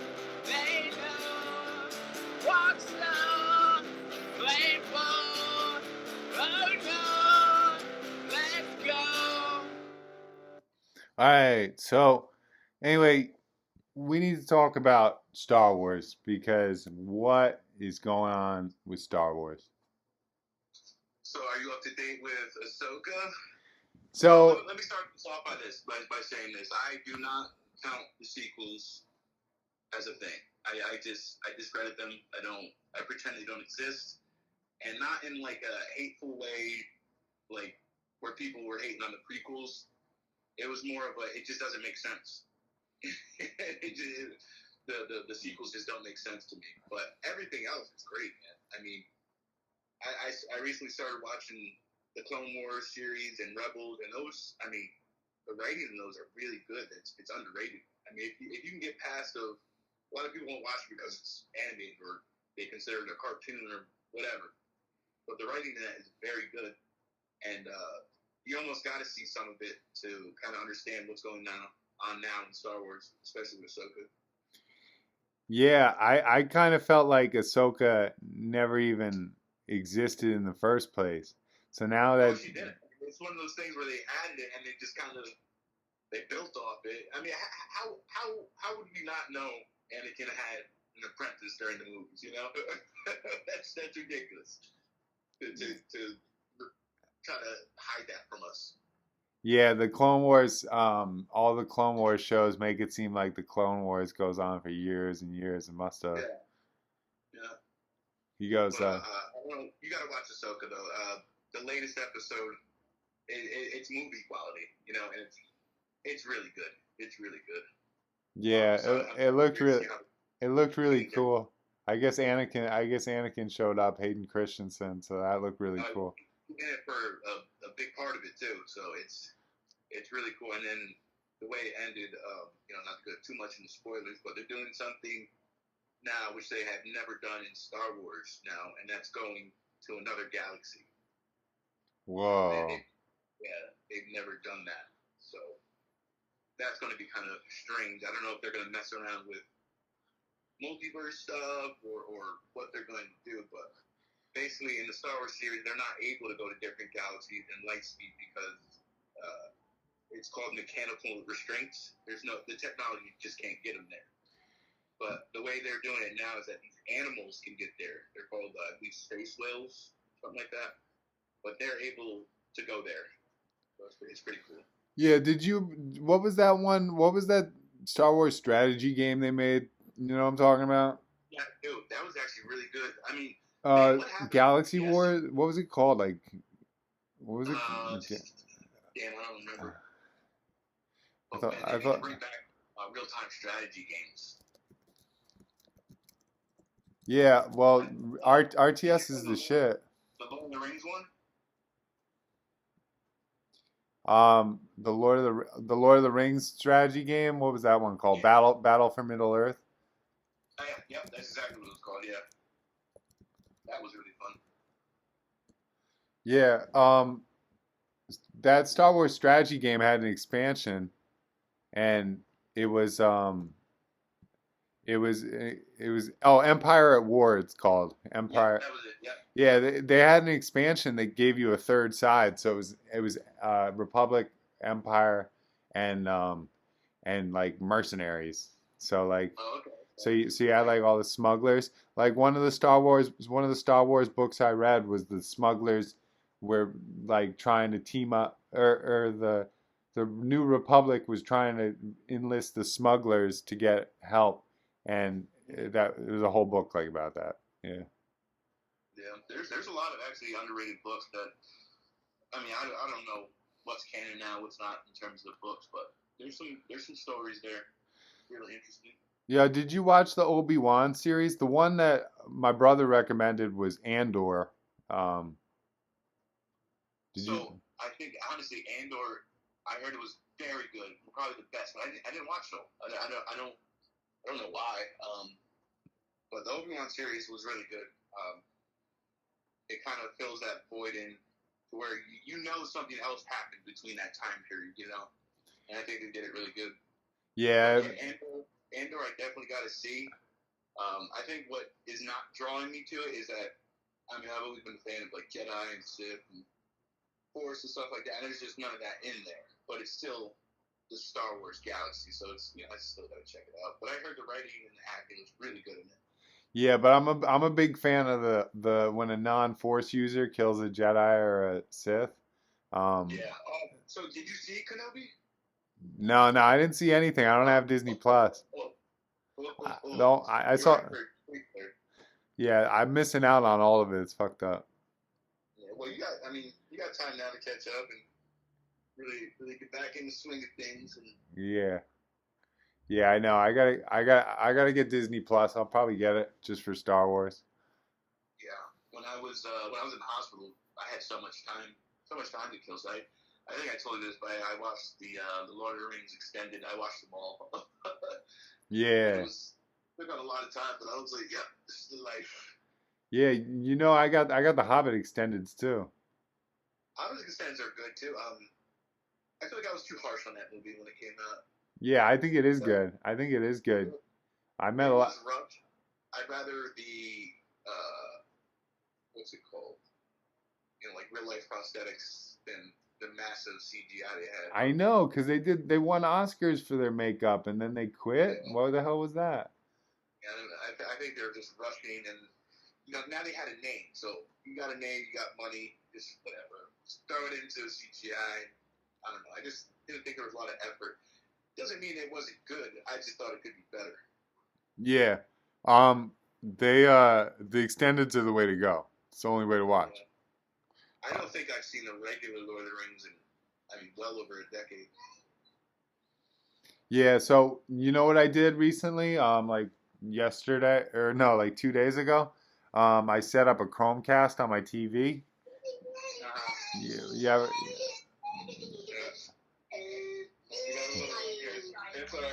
They know. Walk slow. Rainbow. Oh no, let's go. All right. So, anyway, we need to talk about Star Wars because what is going on with Star Wars? So, are you up to date with Ahsoka? Well, So, let me start this off by saying this. I do not count the sequels as a thing. I discredit them. I pretend they don't exist, and not in like a hateful way, like where people were hating on the prequels. It was more of it just doesn't make sense. The sequels just don't make sense to me. But everything else is great, man. I mean, I recently started watching the Clone Wars series and Rebels, and those, I mean, the writing in those are really good. It's underrated. I mean, if you can get past a lot of people won't watch it because it's animated or they consider it a cartoon or whatever. But the writing in that is very good, and you almost got to see some of it to kind of understand what's going on now in Star Wars, especially with Ahsoka. yeah, I kind of felt like Ahsoka never even existed in the first place. So now No, that she didn't. It's one of those things where they added it and they just kind of they built off it. I mean, how would we not know Anakin had an apprentice during the movies? You know, that's ridiculous to try to hide that from us. yeah, the Clone Wars, all the Clone Wars shows make it seem like the Clone Wars goes on for years and years and must have. Yeah, yeah. He goes, But you got to watch Ahsoka though. The latest episode, it's movie quality, and it's really good. It's really good. yeah, So it looked curious to really, see how it looked really things are. cool. I guess Anakin showed up, Hayden Christensen, so that looked really cool. In it for a big part of it too. So it's really cool. And then the way it ended, not to go too much into spoilers, but they're doing something now which they have never done in Star Wars now, and that's going to another galaxy. Whoa. They've never done that. So that's going to be kind of strange. I don't know if they're going to mess around with multiverse stuff or what they're going to do, but basically in the Star Wars series, they're not able to go to different galaxies in light speed because it's called mechanical restraints. The technology just can't get them there. But the way they're doing it now is that these animals can get there. They're called, I believe, space whales, something like that. But they're able to go there. So it's pretty cool. Yeah, what was that one? What was that Star Wars strategy game they made? You know what I'm talking about? Yeah, dude, that was actually really good. I mean, man, what happened? Galaxy Yes. War. What was it called? Like, what was it? Damn, I don't remember. I But thought. man, I they need thought. to bring back real-time strategy games. Yeah. Well, RTS is the shit. The Lord of the Rings one? The Lord of the Rings strategy game. What was that one called? Yeah. Battle for Middle Earth. Oh, yeah, yep, that's exactly what it was called. Yeah, that was really fun. Yeah. That Star Wars strategy game had an expansion, and it was Empire at War. It's called Empire. Yeah, that was it. Yeah. Yeah, they had an expansion that gave you a third side. So it was Republic, Empire, and like mercenaries. So like Oh, okay. so you had like all the smugglers. Like one of the Star Wars books I read was the smugglers were like trying to team up, or the New Republic was trying to enlist the smugglers to get help, and there's a whole book like about that. Yeah. Yeah, there's a lot of actually underrated books that, I mean, I don't know what's canon now, what's not in terms of books, but there's some stories there, really interesting. Yeah, did you watch the Obi-Wan series? The one that my brother recommended was Andor. Um, did you? So I think honestly, Andor, I heard it was very good, probably the best, but I didn't watch it. I don't know why. But the Obi-Wan series was really good. It kind of fills that void in to where you know something else happened between that time period, you know. And I think they did it really good. Yeah, Andor, I definitely got to see. I think what is not drawing me to it is that, I mean, I've always been a fan of like Jedi and Sith and Force and stuff like that, and there's just none of that in there. But it's still the Star Wars galaxy, so it's, you know, I still got to check it out. But I heard the writing and the acting was really good in it. yeah, but I'm a big fan of the when a non-Force user kills a Jedi or a Sith. Yeah. So did you see Kenobi? No, no, I didn't see anything. I don't have Disney Plus. No, I saw. Yeah, I'm missing out on all of it. It's fucked up. Yeah, well, you got time now to catch up and really get back in the swing of things. And Yeah, yeah, I know. I gotta get Disney Plus. I'll probably get it just for Star Wars. yeah, when I was in the hospital, I had so much time to kill. So I think I told you this, but I watched the Lord of the Rings extended. I watched them all. Yeah, Took on a lot of time, but I was like, yeah, this is the life. yeah. You know, I got the Hobbit extendeds too. Hobbit extendeds are good too. I feel like I was too harsh on that movie when it came out. Yeah, I think it is good. I think it is good. I met It a lot. was rough. I'd rather the what's it called? You know, like real life prosthetics than the massive CGI they had. I know, because they won Oscars for their makeup and then they quit. Yeah. What the hell was that? And I think they're just rushing, and you know, now they had a name, so you got a name, you got money, just whatever, just throw it into CGI. I don't know. I just didn't think there was a lot of effort. Doesn't mean it wasn't good. I just thought it could be better. Yeah. The extendeds are the way to go. It's the only way to watch. Yeah. I don't think I've seen a regular Lord of the Rings in, I mean, well over a decade. Yeah, so you know what I did recently? Like yesterday, or no, like 2 days ago. I set up a Chromecast on my TV. Yeah, It's all right.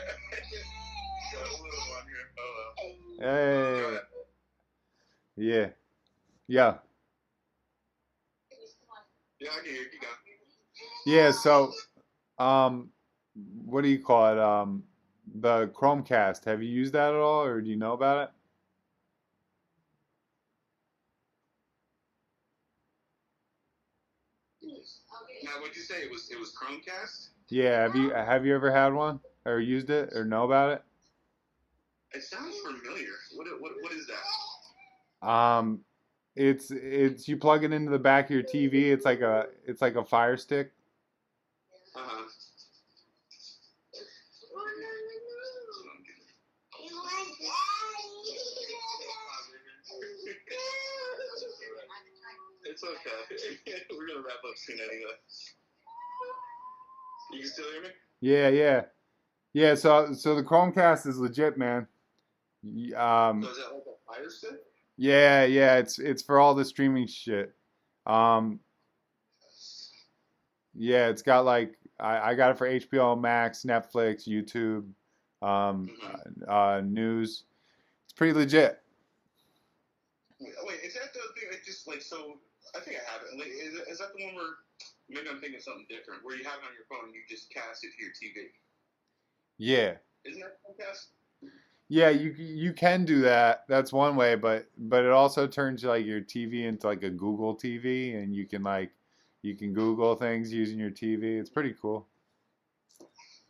Got a little one here. Oh, hey, yeah, yeah, yeah, I can hear you. You go. yeah. So, what do you call it? The Chromecast. Have you used that at all, or do you know about it? Now, what'd you say? It was Chromecast? Yeah, have you ever had one or used it or know about it? It sounds familiar. What is that? Um, it's you plug it into the back of your TV. It's like a Fire Stick. Uh huh. It's okay. We're gonna wrap up soon anyway. You can still hear me? Yeah, yeah, yeah. So the Chromecast is legit, man. So is that like a fire stick? Yeah, yeah. It's for all the streaming shit. Um, yeah, it's got like I got it for HBO Max, Netflix, YouTube, um, Mm-hmm. news. It's pretty legit. Wait, is that the thing? It just like so. I think I have it. Like, is that the one where maybe I'm thinking something different? Where you have it on your phone and you just cast it to your TV? Yeah. Isn't that Chromecast? Yeah, you can do that. That's one way, but it also turns like your TV into like a Google TV, and you can Google things using your TV. It's pretty cool.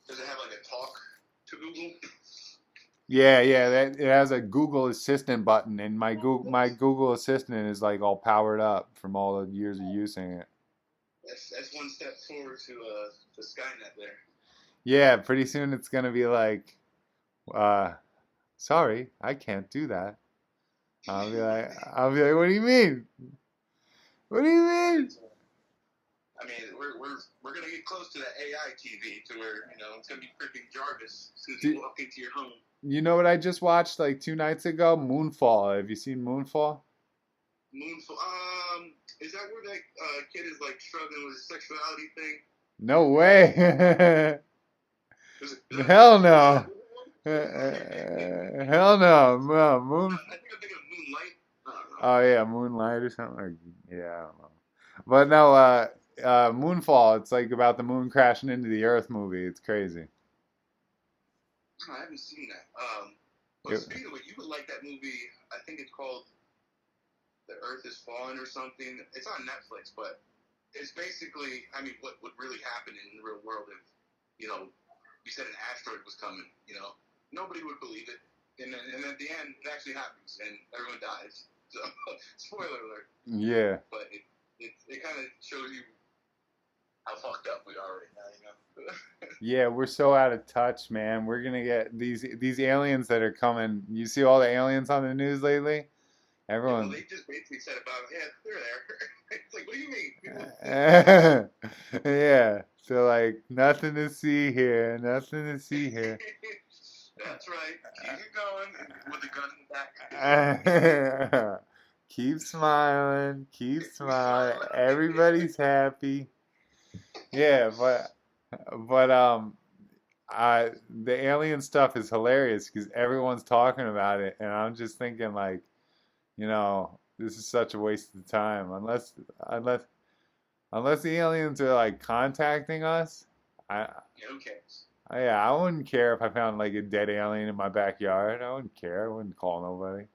Does it have like a talk to Google? Yeah, yeah. That it has a Google Assistant button, and my Google Assistant is like all powered up from all the years of using it. That's one step forward to Skynet there. Yeah, pretty soon it's gonna be like, uh, sorry, I can't do that. I'll be like, what do you mean? What do you mean? I mean, we're gonna get close to that AI TV to where it's gonna be freaking Jarvis as soon as you Do, walk into your home. you know what I just watched like 2 nights ago? Moonfall. Have you seen Moonfall? Moonfall. Is that where that kid is like struggling with his sexuality thing? No way. Is Hell is that no. I Hell no. No, Moon. think I'm thinking of Moonlight. I don't know. Oh yeah, Moonlight or something. Yeah, I don't know. But no, Moonfall. It's like about the moon crashing into the Earth movie. It's crazy. I haven't seen that. But It- speaking of it, you would like that movie. I think it's called The Earth is Falling or something. It's on Netflix, but it's basically, I mean, what would really happen in the real world if, you said an asteroid was coming, nobody would believe it. And at the end, it actually happens, and everyone dies. So, spoiler alert. yeah. But it kind of shows you how fucked up we are right now. Yeah, we're so out of touch, man. We're gonna get these aliens that are coming. You see all the aliens on the news lately? Yeah, well, Everyone. they just basically said about, yeah, they're there. It's like, what do you mean? Yeah. So like nothing to see here, nothing to see here. That's right. Keep it going with a gun in the back. Keep smiling, keep smiling. Everybody's happy. Yeah, but I the alien stuff is hilarious because everyone's talking about it, and I'm just thinking like, this is such a waste of time unless unless the aliens are like contacting us. I Yeah, who cares? yeah, I wouldn't care if I found like a dead alien in my backyard. I wouldn't care. I wouldn't call nobody.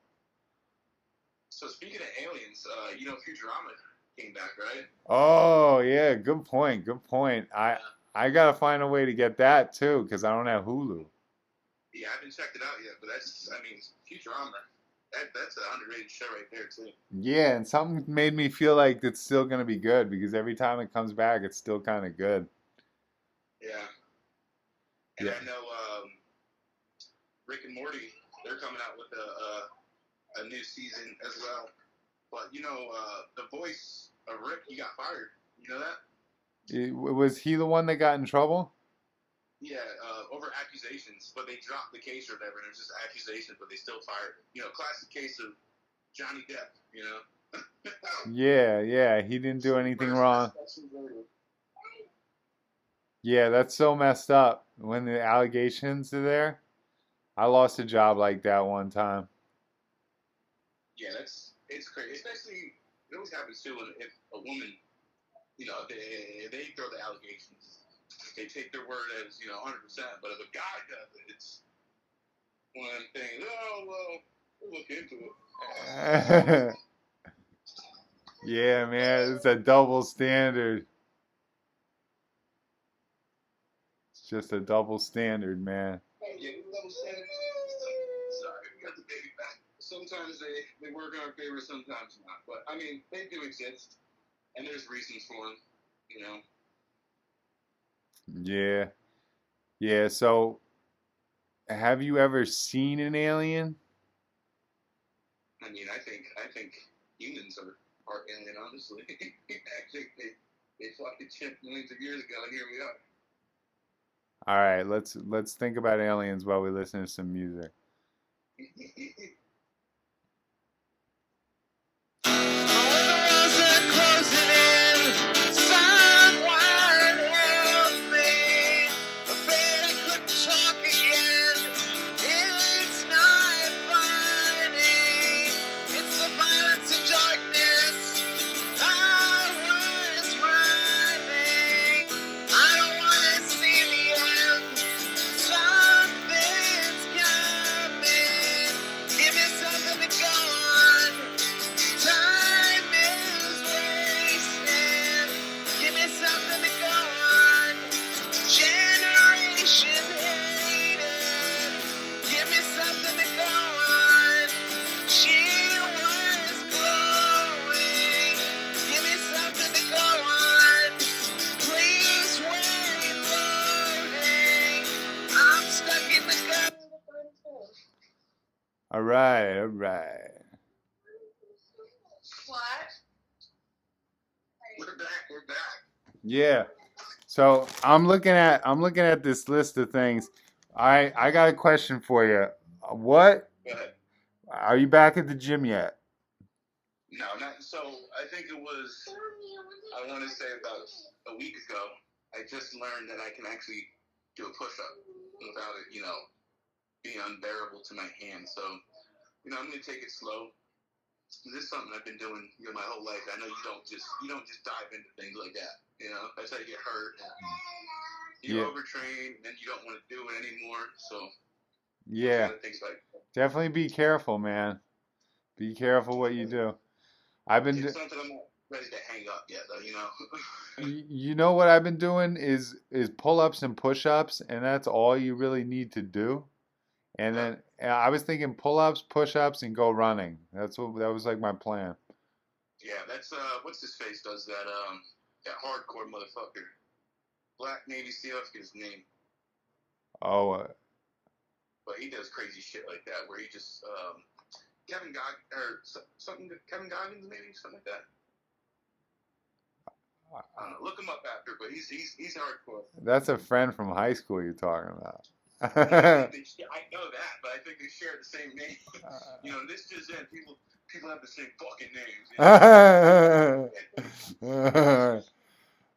So speaking of aliens, Futurama came back, right? Oh yeah, good point. Good point. I Yeah. I gotta find a way to get that too because I don't have Hulu. Yeah, I haven't checked it out yet, but I mean, Futurama, that's an underrated show right there too. Yeah, and something made me feel like it's still gonna be good because every time it comes back, it's still kind of good. Yeah, and Yeah. I know Rick and Morty, they're coming out with a new season as well. But the voice of Rick, he got fired. You know that? Was he the one that got in trouble? Yeah, over accusations, but they dropped the case or whatever, and it was just accusations, but they still fired him. Classic case of Johnny Depp. Yeah, yeah, he didn't do anything First wrong. suspects later. Yeah, that's so messed up when the allegations are there. I lost a job like that one time. Yeah, it's crazy. Especially it always happens too when if a woman, they throw the allegations. They take their word as 100%. But if a guy does it, it's one of them things. Oh well, we'll look into it. Yeah, man, it's a double standard. just a double standard, man. Yeah, double standard. Sorry, we got the baby back. Sometimes they work in our favor, sometimes not. But I mean, they do exist, and there's reasons for them. You know. Yeah. Yeah, so have you ever seen an alien? I mean, I think humans are alien. Honestly, I think they fought the chimp millions of years ago, and here we are. All right, let's think about aliens while we listen to some music. All right, all right. What? We're back. We're back. Yeah. So I'm looking at this list of things. I got a question for you. What Go ahead. are you back at the gym yet? No, not so. I think it was. I want to say about a week ago. I just learned that I can actually do a push-up without it, being unbearable to my hands. So, I'm gonna take it slow. This is something I've been doing, my whole life. I know you don't just dive into things like that. That's how you get hurt. You Yeah. overtrain, and you don't want to do it anymore. So, Yeah. things like Definitely be careful, man. Be careful what you do. I've been it's something I'm not ready to hang up yet, though. you know what I've been doing is pull-ups and push-ups, and that's all you really need to do. And then I was thinking pull-ups, push-ups, and go running. That was like my plan. Yeah, that's what's his face does that that hardcore motherfucker. Black Navy SEAL, I forget his name. Oh, But he does crazy shit like that where he just Kevin Goggins maybe something like that. I don't know. Look him up after, but he's hardcore. that's a friend from high school you're talking about. I know that, but I think they share the same name. This just in, people have the same fucking names.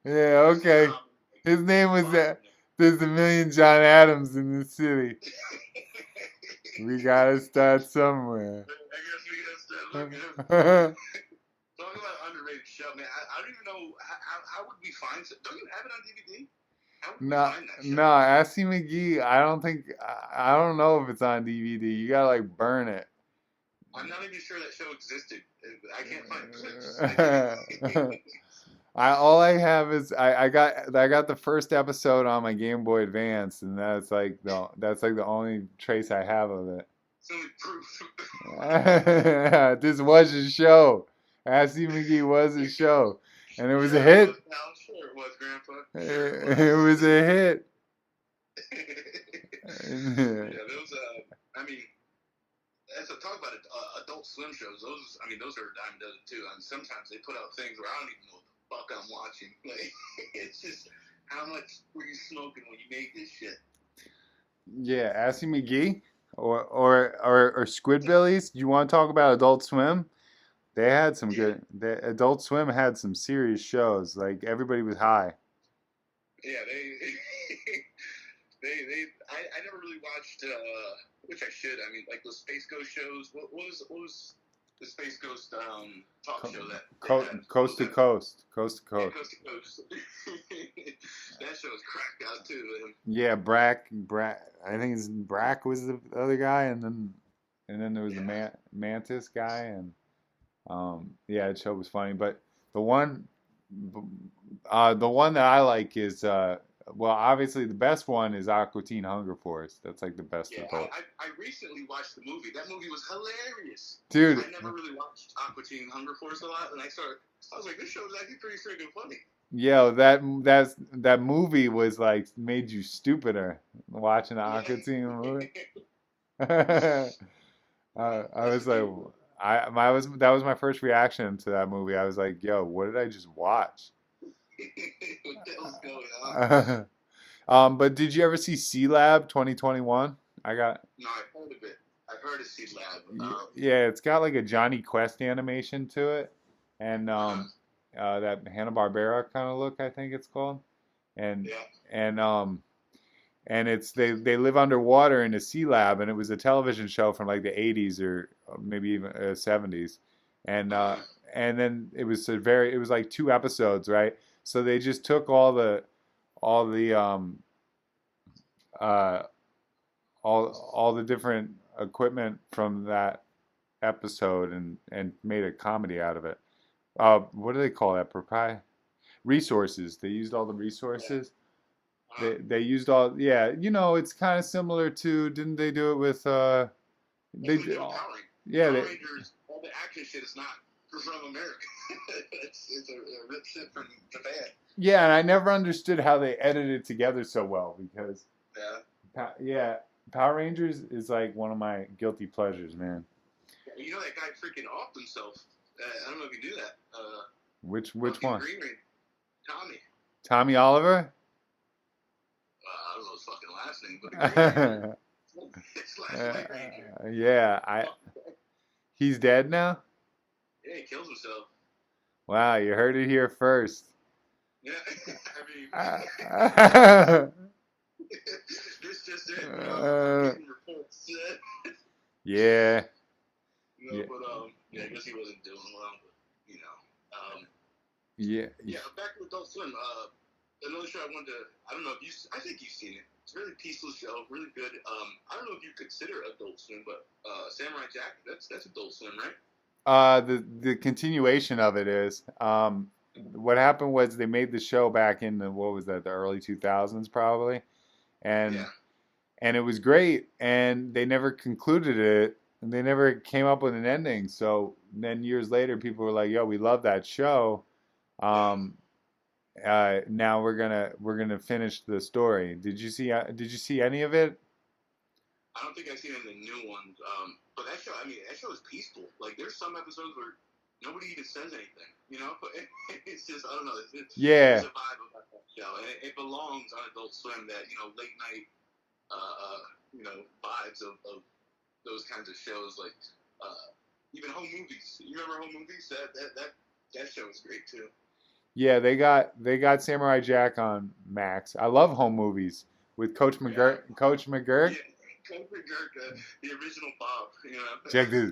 Yeah, okay. His name was There's a million John Adams in the city. We gotta start somewhere. I guess we gotta start looking. Talk about underrated show, man. I don't even know how would we find it. Don't you have it on DVD? How would we find that show? No, Assy McGee. I don't know if it's on DVD. You gotta like burn it. I'm not even sure that show existed. I can't find clips. All I have is I got the first episode on my Game Boy Advance, and that's like the only trace I have of it. It's only proof. This was a show. Assy McGee was a show, and it was a hit. I'm sure it was, Grandpa. It was a hit. Yeah, those. I mean, as I talk about Adult Swim shows, those are a dime a dozen too. And sometimes they put out things where I don't even know what the fuck I'm watching. Like, it's just how much were you smoking when you made this shit? Yeah, Assy McGee or Squidbillies. You want to talk about Adult Swim? They had some good. Adult Swim had some serious shows. Like everybody was high. Yeah, I never really watched, which I should. I mean, like those Space Ghost shows. What was the Space Ghost talk show that? Coast to Coast. Coast to Coast. Yeah, Coast to Coast. That show was cracked out too. Man. Yeah, Brack. I think Brack was the other guy, and then there was the Mantis guy, and yeah, the show was funny. But the one that I like is well, obviously the best one is Aqua Teen Hunger Force. That's like the best Yeah, adult. I recently watched the movie. That movie was hilarious. Dude, I never really watched Aqua Teen Hunger Force a lot, and I was like, this show is actually pretty freaking funny. yo, that movie was like made you stupider watching the Aqua Teen movie. I was like, that was my first reaction to that movie. I was like, yo, what did I just watch? What the hell's going on? But did you ever see C Lab 2021? I got No, I've heard of it. I've heard of Seed Lab. yeah, it's got like a Johnny Quest animation to it, and Uh, that Hanna-Barbera kind of look, I think it's called, and yeah. and it's they live underwater in a sea lab, and it was a television show from like the 80s or maybe even 70s, and then it was it was like 2 episodes, right? So they just took all the uh all the different equipment from that episode and made a comedy out of it. What do they call that? Resources. They used all the resources. They used all, yeah, it's kind of similar to, didn't they do it with they Power did Rangers. yeah Power they, Rangers, all the action shit is not from America. it's a rip shit from Japan. yeah, and I never understood how they edited it together so well because Yeah. yeah, Power Rangers is like one of my guilty pleasures, man. You know that guy freaking offed himself. I don't know if you knew that. Which fucking one? Green Ranger. Tommy. Tommy Oliver? I don't know his fucking last name, but the Green Ranger. It's White Ranger. Yeah, he's dead now? Yeah, he kills himself. Wow, you heard it here first. Yeah, I mean, this just it. Getting reports. Yeah. Yeah. But yeah, I guess he wasn't doing well. But Yeah. Yeah, back to Adult Swim. Another show I wanted to. I don't know if I think you've seen it. It's a really peaceful show, really good. I don't know if you consider Adult Swim, but Samurai Jack. That's Adult Swim, right? The continuation of it is what happened was they made the show back in what was that, the early 2000s probably, and Yeah. and it was great, and they never concluded it, and they never came up with an ending. So then years later, people were like, "Yo, we love that show. Now we're gonna finish the story." Did you see any of it? I don't think I've seen any new ones. But that show, that show is peaceful. Like, there's some episodes where nobody even says anything, But it's just, I don't know. Yeah. There's a vibe about that show, and it belongs on Adult Swim. That late night, vibes of those kinds of shows, like even Home Movies. You remember Home Movies? That show was great too. Yeah, they got Samurai Jack on Max. I love Home Movies with Coach McGurk. Yeah. Coach McGurk. Yeah, Coach McGurk, the original Bob. Check this.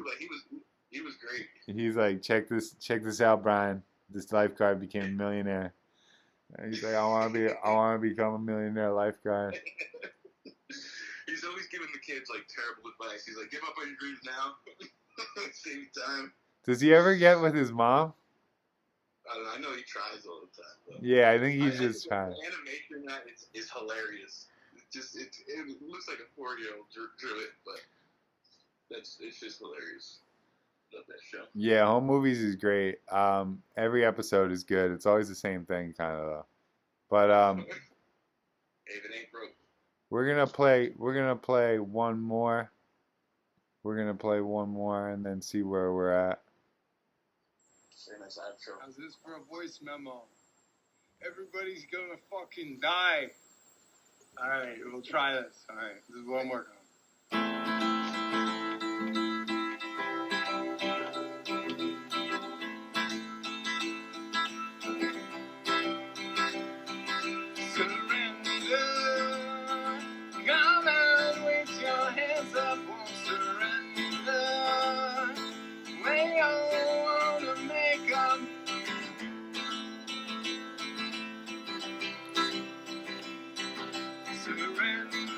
He was great. He's like, check this out, Brian. This lifeguard became a millionaire. And he's like, I want to become a millionaire lifeguard. He's always giving the kids like terrible advice. He's like, give up on your dreams now. Save time. Does he ever get with his mom? I don't know. I know he tries all the time. But Yeah, I think he's just trying. The animation in that is hilarious. It looks like a 4-year-old drew it, but it's just hilarious. Love that show. Yeah, Home Movies is great. Every episode is good. It's always the same thing, kind of though. But if it ain't broke. we're gonna play one more. We're gonna play one more and then see where we're at. Very nice outro. How's this for a voice memo? Everybody's gonna fucking die. Alright, we'll try this. Alright, this is one more time. Surrender. Come out with your hands up, won't surrender. We all wanna make up.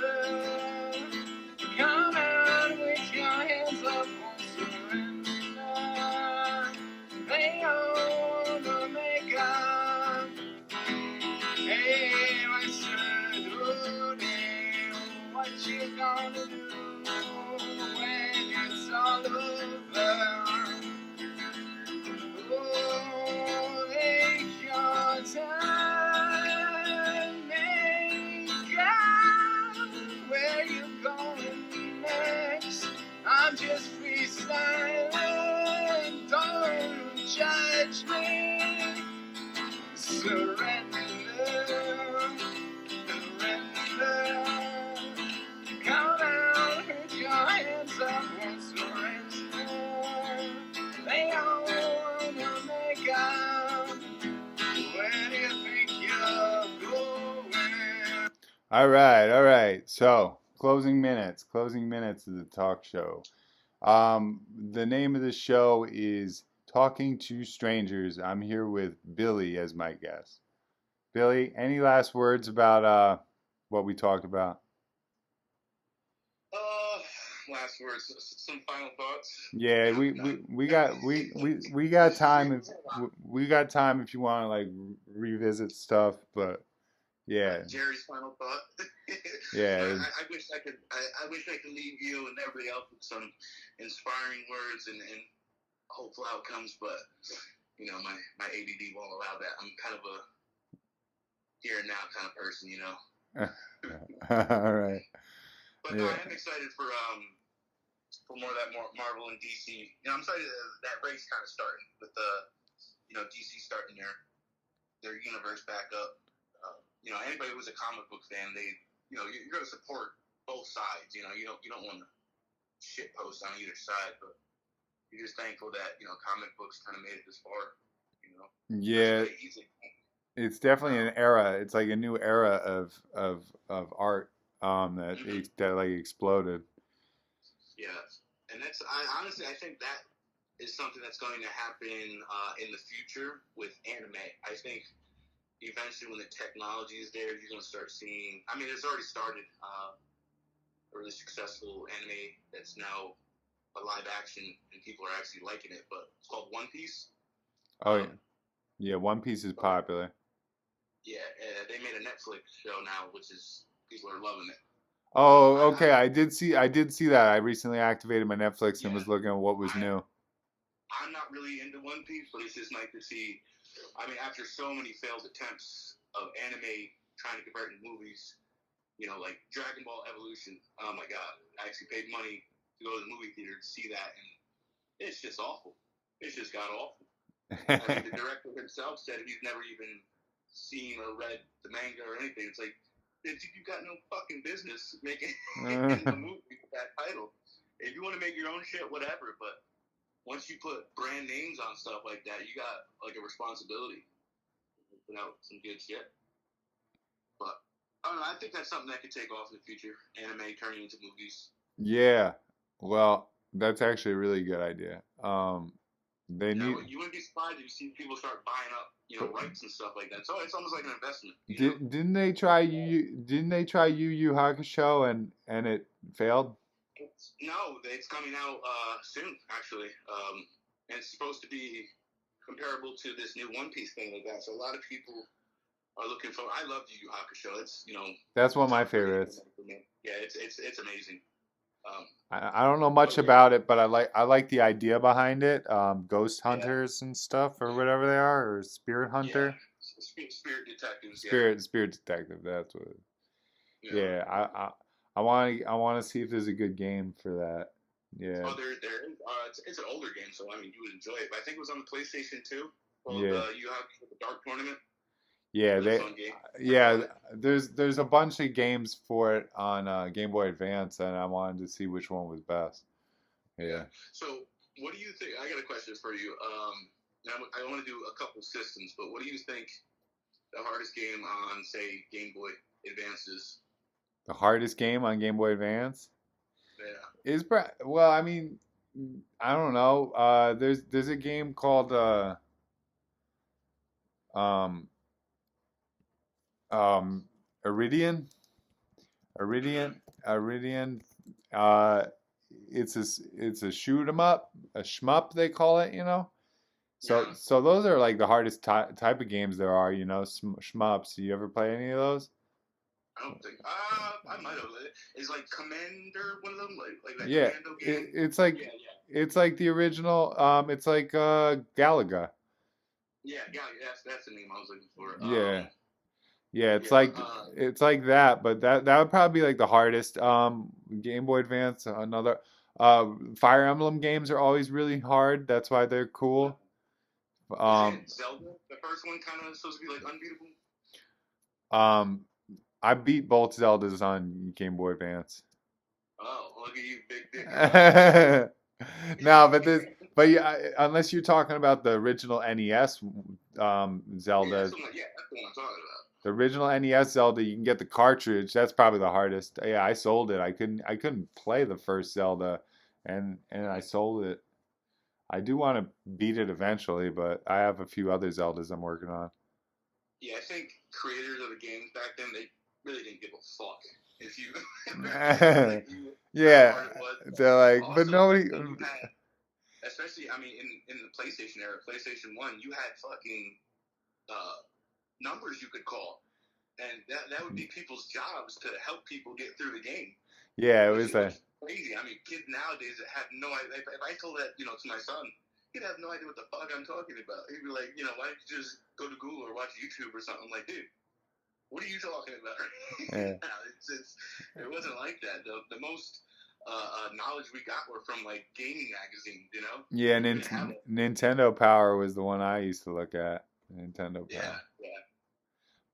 Surrender. All right, all right. So, closing minutes. Closing minutes of the talk show. The name of the show is Talking to Strangers. I'm here with Billy as my guest. Billy, any last words about what we talked about? Uh, Last words. Some final thoughts. Yeah, we got time if we got time if you want to like revisit stuff, but yeah, Jerry's final thought. yeah. I wish I could. I wish I could leave you and everybody else with some inspiring words and hopeful outcomes, but my ADD won't allow that. I'm kind of a here and now kind of person, All right. But no, I Yeah. am excited for more of that Marvel and DC. I'm excited that race kind of starting with the DC starting their universe back up. Anybody who's a comic book fan, you're going to support both sides. You don't want to shit post on either side, but you're just thankful that comic books kind of made it this far. Yeah, Especially easy. it's definitely an era. It's like a new era of art that Mhm. that like exploded. Yeah, and honestly I think that is something that's going to happen in the future with anime. I think eventually when the technology is there, you're going to start seeing. I mean, it's already started. A really successful anime that's now a live action, and people are actually liking it. But it's called One Piece. Oh yeah, Um, yeah. One Piece is popular. yeah, they made a Netflix show now, which is people are loving it. Oh, I okay. I did see that. I recently activated my Netflix and Yeah, was looking at what was new. I'm not really into One Piece, but it's just nice to see. I mean, after so many failed attempts of anime trying to convert into movies, like Dragon Ball Evolution. Oh my God, I actually paid money to go to the movie theater to see that, and it's just awful. It's just got awful. I mean, the director himself said he's never even seen or read the manga or anything. It's like, bitch, you got no fucking business making a movie with that title. If you want to make your own shit, whatever. But once you put brand names on stuff like that, you got like a responsibility to put out some good shit. But I don't know. I think that's something that could take off in the future. Anime turning into movies. Yeah. Well, that's actually a really good idea. They need. You wouldn't be surprised if you see people start buying up, rights and stuff like that. So it's almost like an investment. Didn't they try Didn't they try Yu Yu Hakusho and it failed? No, it's coming out soon, actually. And it's supposed to be comparable to this new One Piece thing like that. So a lot of people are looking for. I love Yu Yu Hakusho. It's That's one of my top three favorites. for me. Yeah, it's amazing. Um, I don't know much about it, but I like the idea behind it. Ghost yeah, hunters and stuff, or whatever they are, or spirit yeah. hunter, Spirit detectives. Yeah, spirit detective. That's what. yeah. Yeah, I want to see if there's a good game for that. Yeah, Oh, there is. It's an older game, so I mean, you would enjoy it. But I think it was on the PlayStation 2. Called yeah, You Have the Dark Tournament. yeah. Really They fun game. yeah. There's a bunch of games for it on Game Boy Advance, and I wanted to see which one was best. Yeah. So, what do you think? I got a question for you. Now I want to do a couple systems, but what do you think the hardest game on, say, Game Boy Advance is? The hardest game on Game Boy Advance Yeah. is well, I mean, I don't know. There's a game called um um Iridian. Mm-hmm. Iridian. Uh, it's a shoot 'em up, a shmup they call it. So Yeah. so those are like the hardest type of games there are. Shmups. You ever play any of those? I don't think. I might have. Is like Commander one of them? Like that Yeah, Commando game? Yeah, yeah. it's like the original. It's like Galaga. Yeah. That's the name I was looking for. Yeah. Yeah, Yeah. it's like that, but that would probably be like the hardest. Game Boy Advance, another. Fire Emblem games are always really hard. That's why they're cool. Um, Isn't Zelda the first one kind of supposed to be like unbeatable? um, I beat both Zeldas on Game Boy Advance. Oh, look at you, big dick. No, but yeah, unless you're talking about the original NES Yeah, Zelda, that's the one I'm talking about. The original NES Zelda, you can get the cartridge. That's probably the hardest. Yeah, I sold it. I couldn't play the first Zelda, and I sold it. I do want to beat it eventually, but I have a few other Zeldas I'm working on. Yeah, I think creators of the games back then, they really didn't give a fuck if you. like you Yeah, how hard it was. they're like, but Also, nobody. you had, especially, I mean, in the PlayStation era, PlayStation 1, you had fucking numbers you could call. And that would be people's jobs to help people get through the game. Yeah, it Which was is crazy. I mean, kids nowadays that have no idea. If I told that, to my son, he'd have no idea what the fuck I'm talking about. He'd be like, why don't you just go to Google or watch YouTube or something? I'm like, dude, what are you talking about? Yeah. It wasn't like that. The most knowledge we got were from like gaming magazines, Yeah, We didn't have it. Nintendo Power was the one I used to look at. Nintendo Yeah, Power. yeah.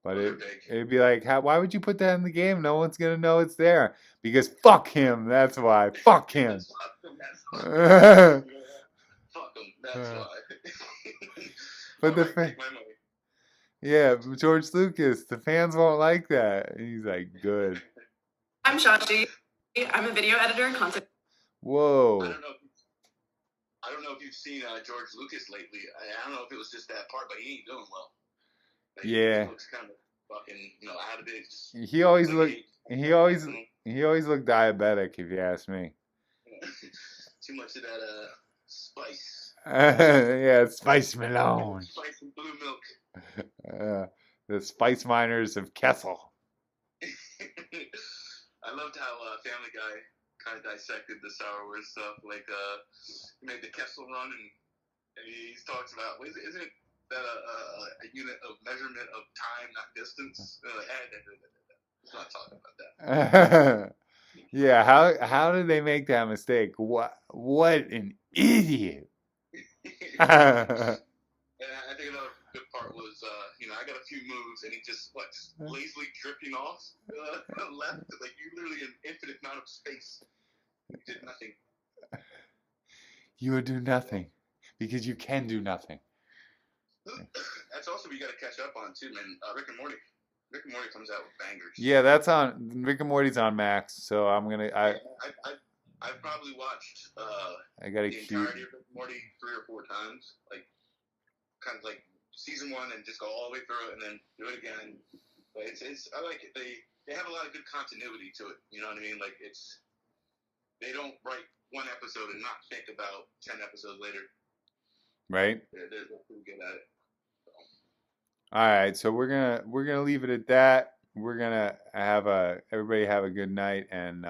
But Those are big. it'd be like, why would you put that in the game? No one's gonna know it's there. Because fuck him. That's why. Fuck him. Fuck him. That's why. But All the right, take my money. yeah, George Lucas, the fans won't like that. And he's like, good. I'm Shashi. I'm a video editor and content. Whoa. I don't know if you've seen George Lucas lately. I don't know if it was just that part, but he ain't doing well. Like, Yeah. He looks kind of fucking, out of it. Just He always like looked. He always looked diabetic, if you ask me. too much of that spice. Yeah, Spice Malone. Spice and blue milk. The Spice Miners of Kessel. I loved how Family Guy kind of dissected the Star Wars stuff. Like, he made the Kessel Run, and he talks about, isn't it that a unit of measurement of time, not distance? Let's not talk about that. Yeah, how did they make that mistake? What an idiot! And I think another good part was, I got a few moves, and he just lazily drifting off left, like you literally an infinite amount of space. You did nothing. You would do nothing because you can do nothing. That's also what you got to catch up on too, man. Rick and Morty. Rick and Morty comes out with bangers. Yeah, that's on Rick and Morty's on Max, so I'm gonna. I've probably watched I got a the cute. entirety of Rick and Morty 3 or 4 times, like kind of like season 1 and just go all the way through it and then do it again. But it's I like it. They have a lot of good continuity to it. You know what I mean? Like they don't write one episode and not think about 10 episodes later. Right. They're pretty good at it. All right, so we're gonna leave it at that. We're gonna everybody have a good night, and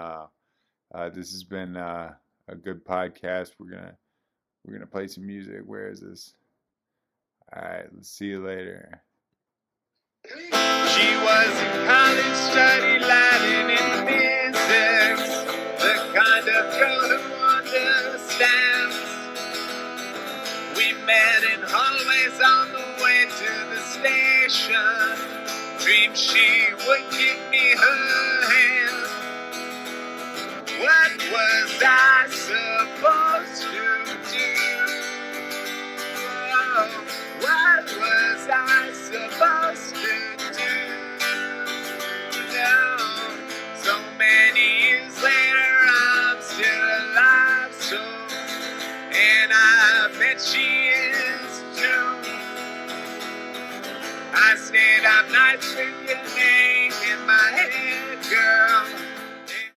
this has been a good podcast. We're gonna play some music. Where is this? All right, let's see you later. She was in college, studied Latin and physics, the kind of girl who understands. We met in hallways on the way to the station. Dreamed she would give me her hand. What was I supposed to do? Oh, what was I supposed to do? No, so many years later, I'm still alive, so, and I bet she is too. I stayed up nights with your name in my head, girl.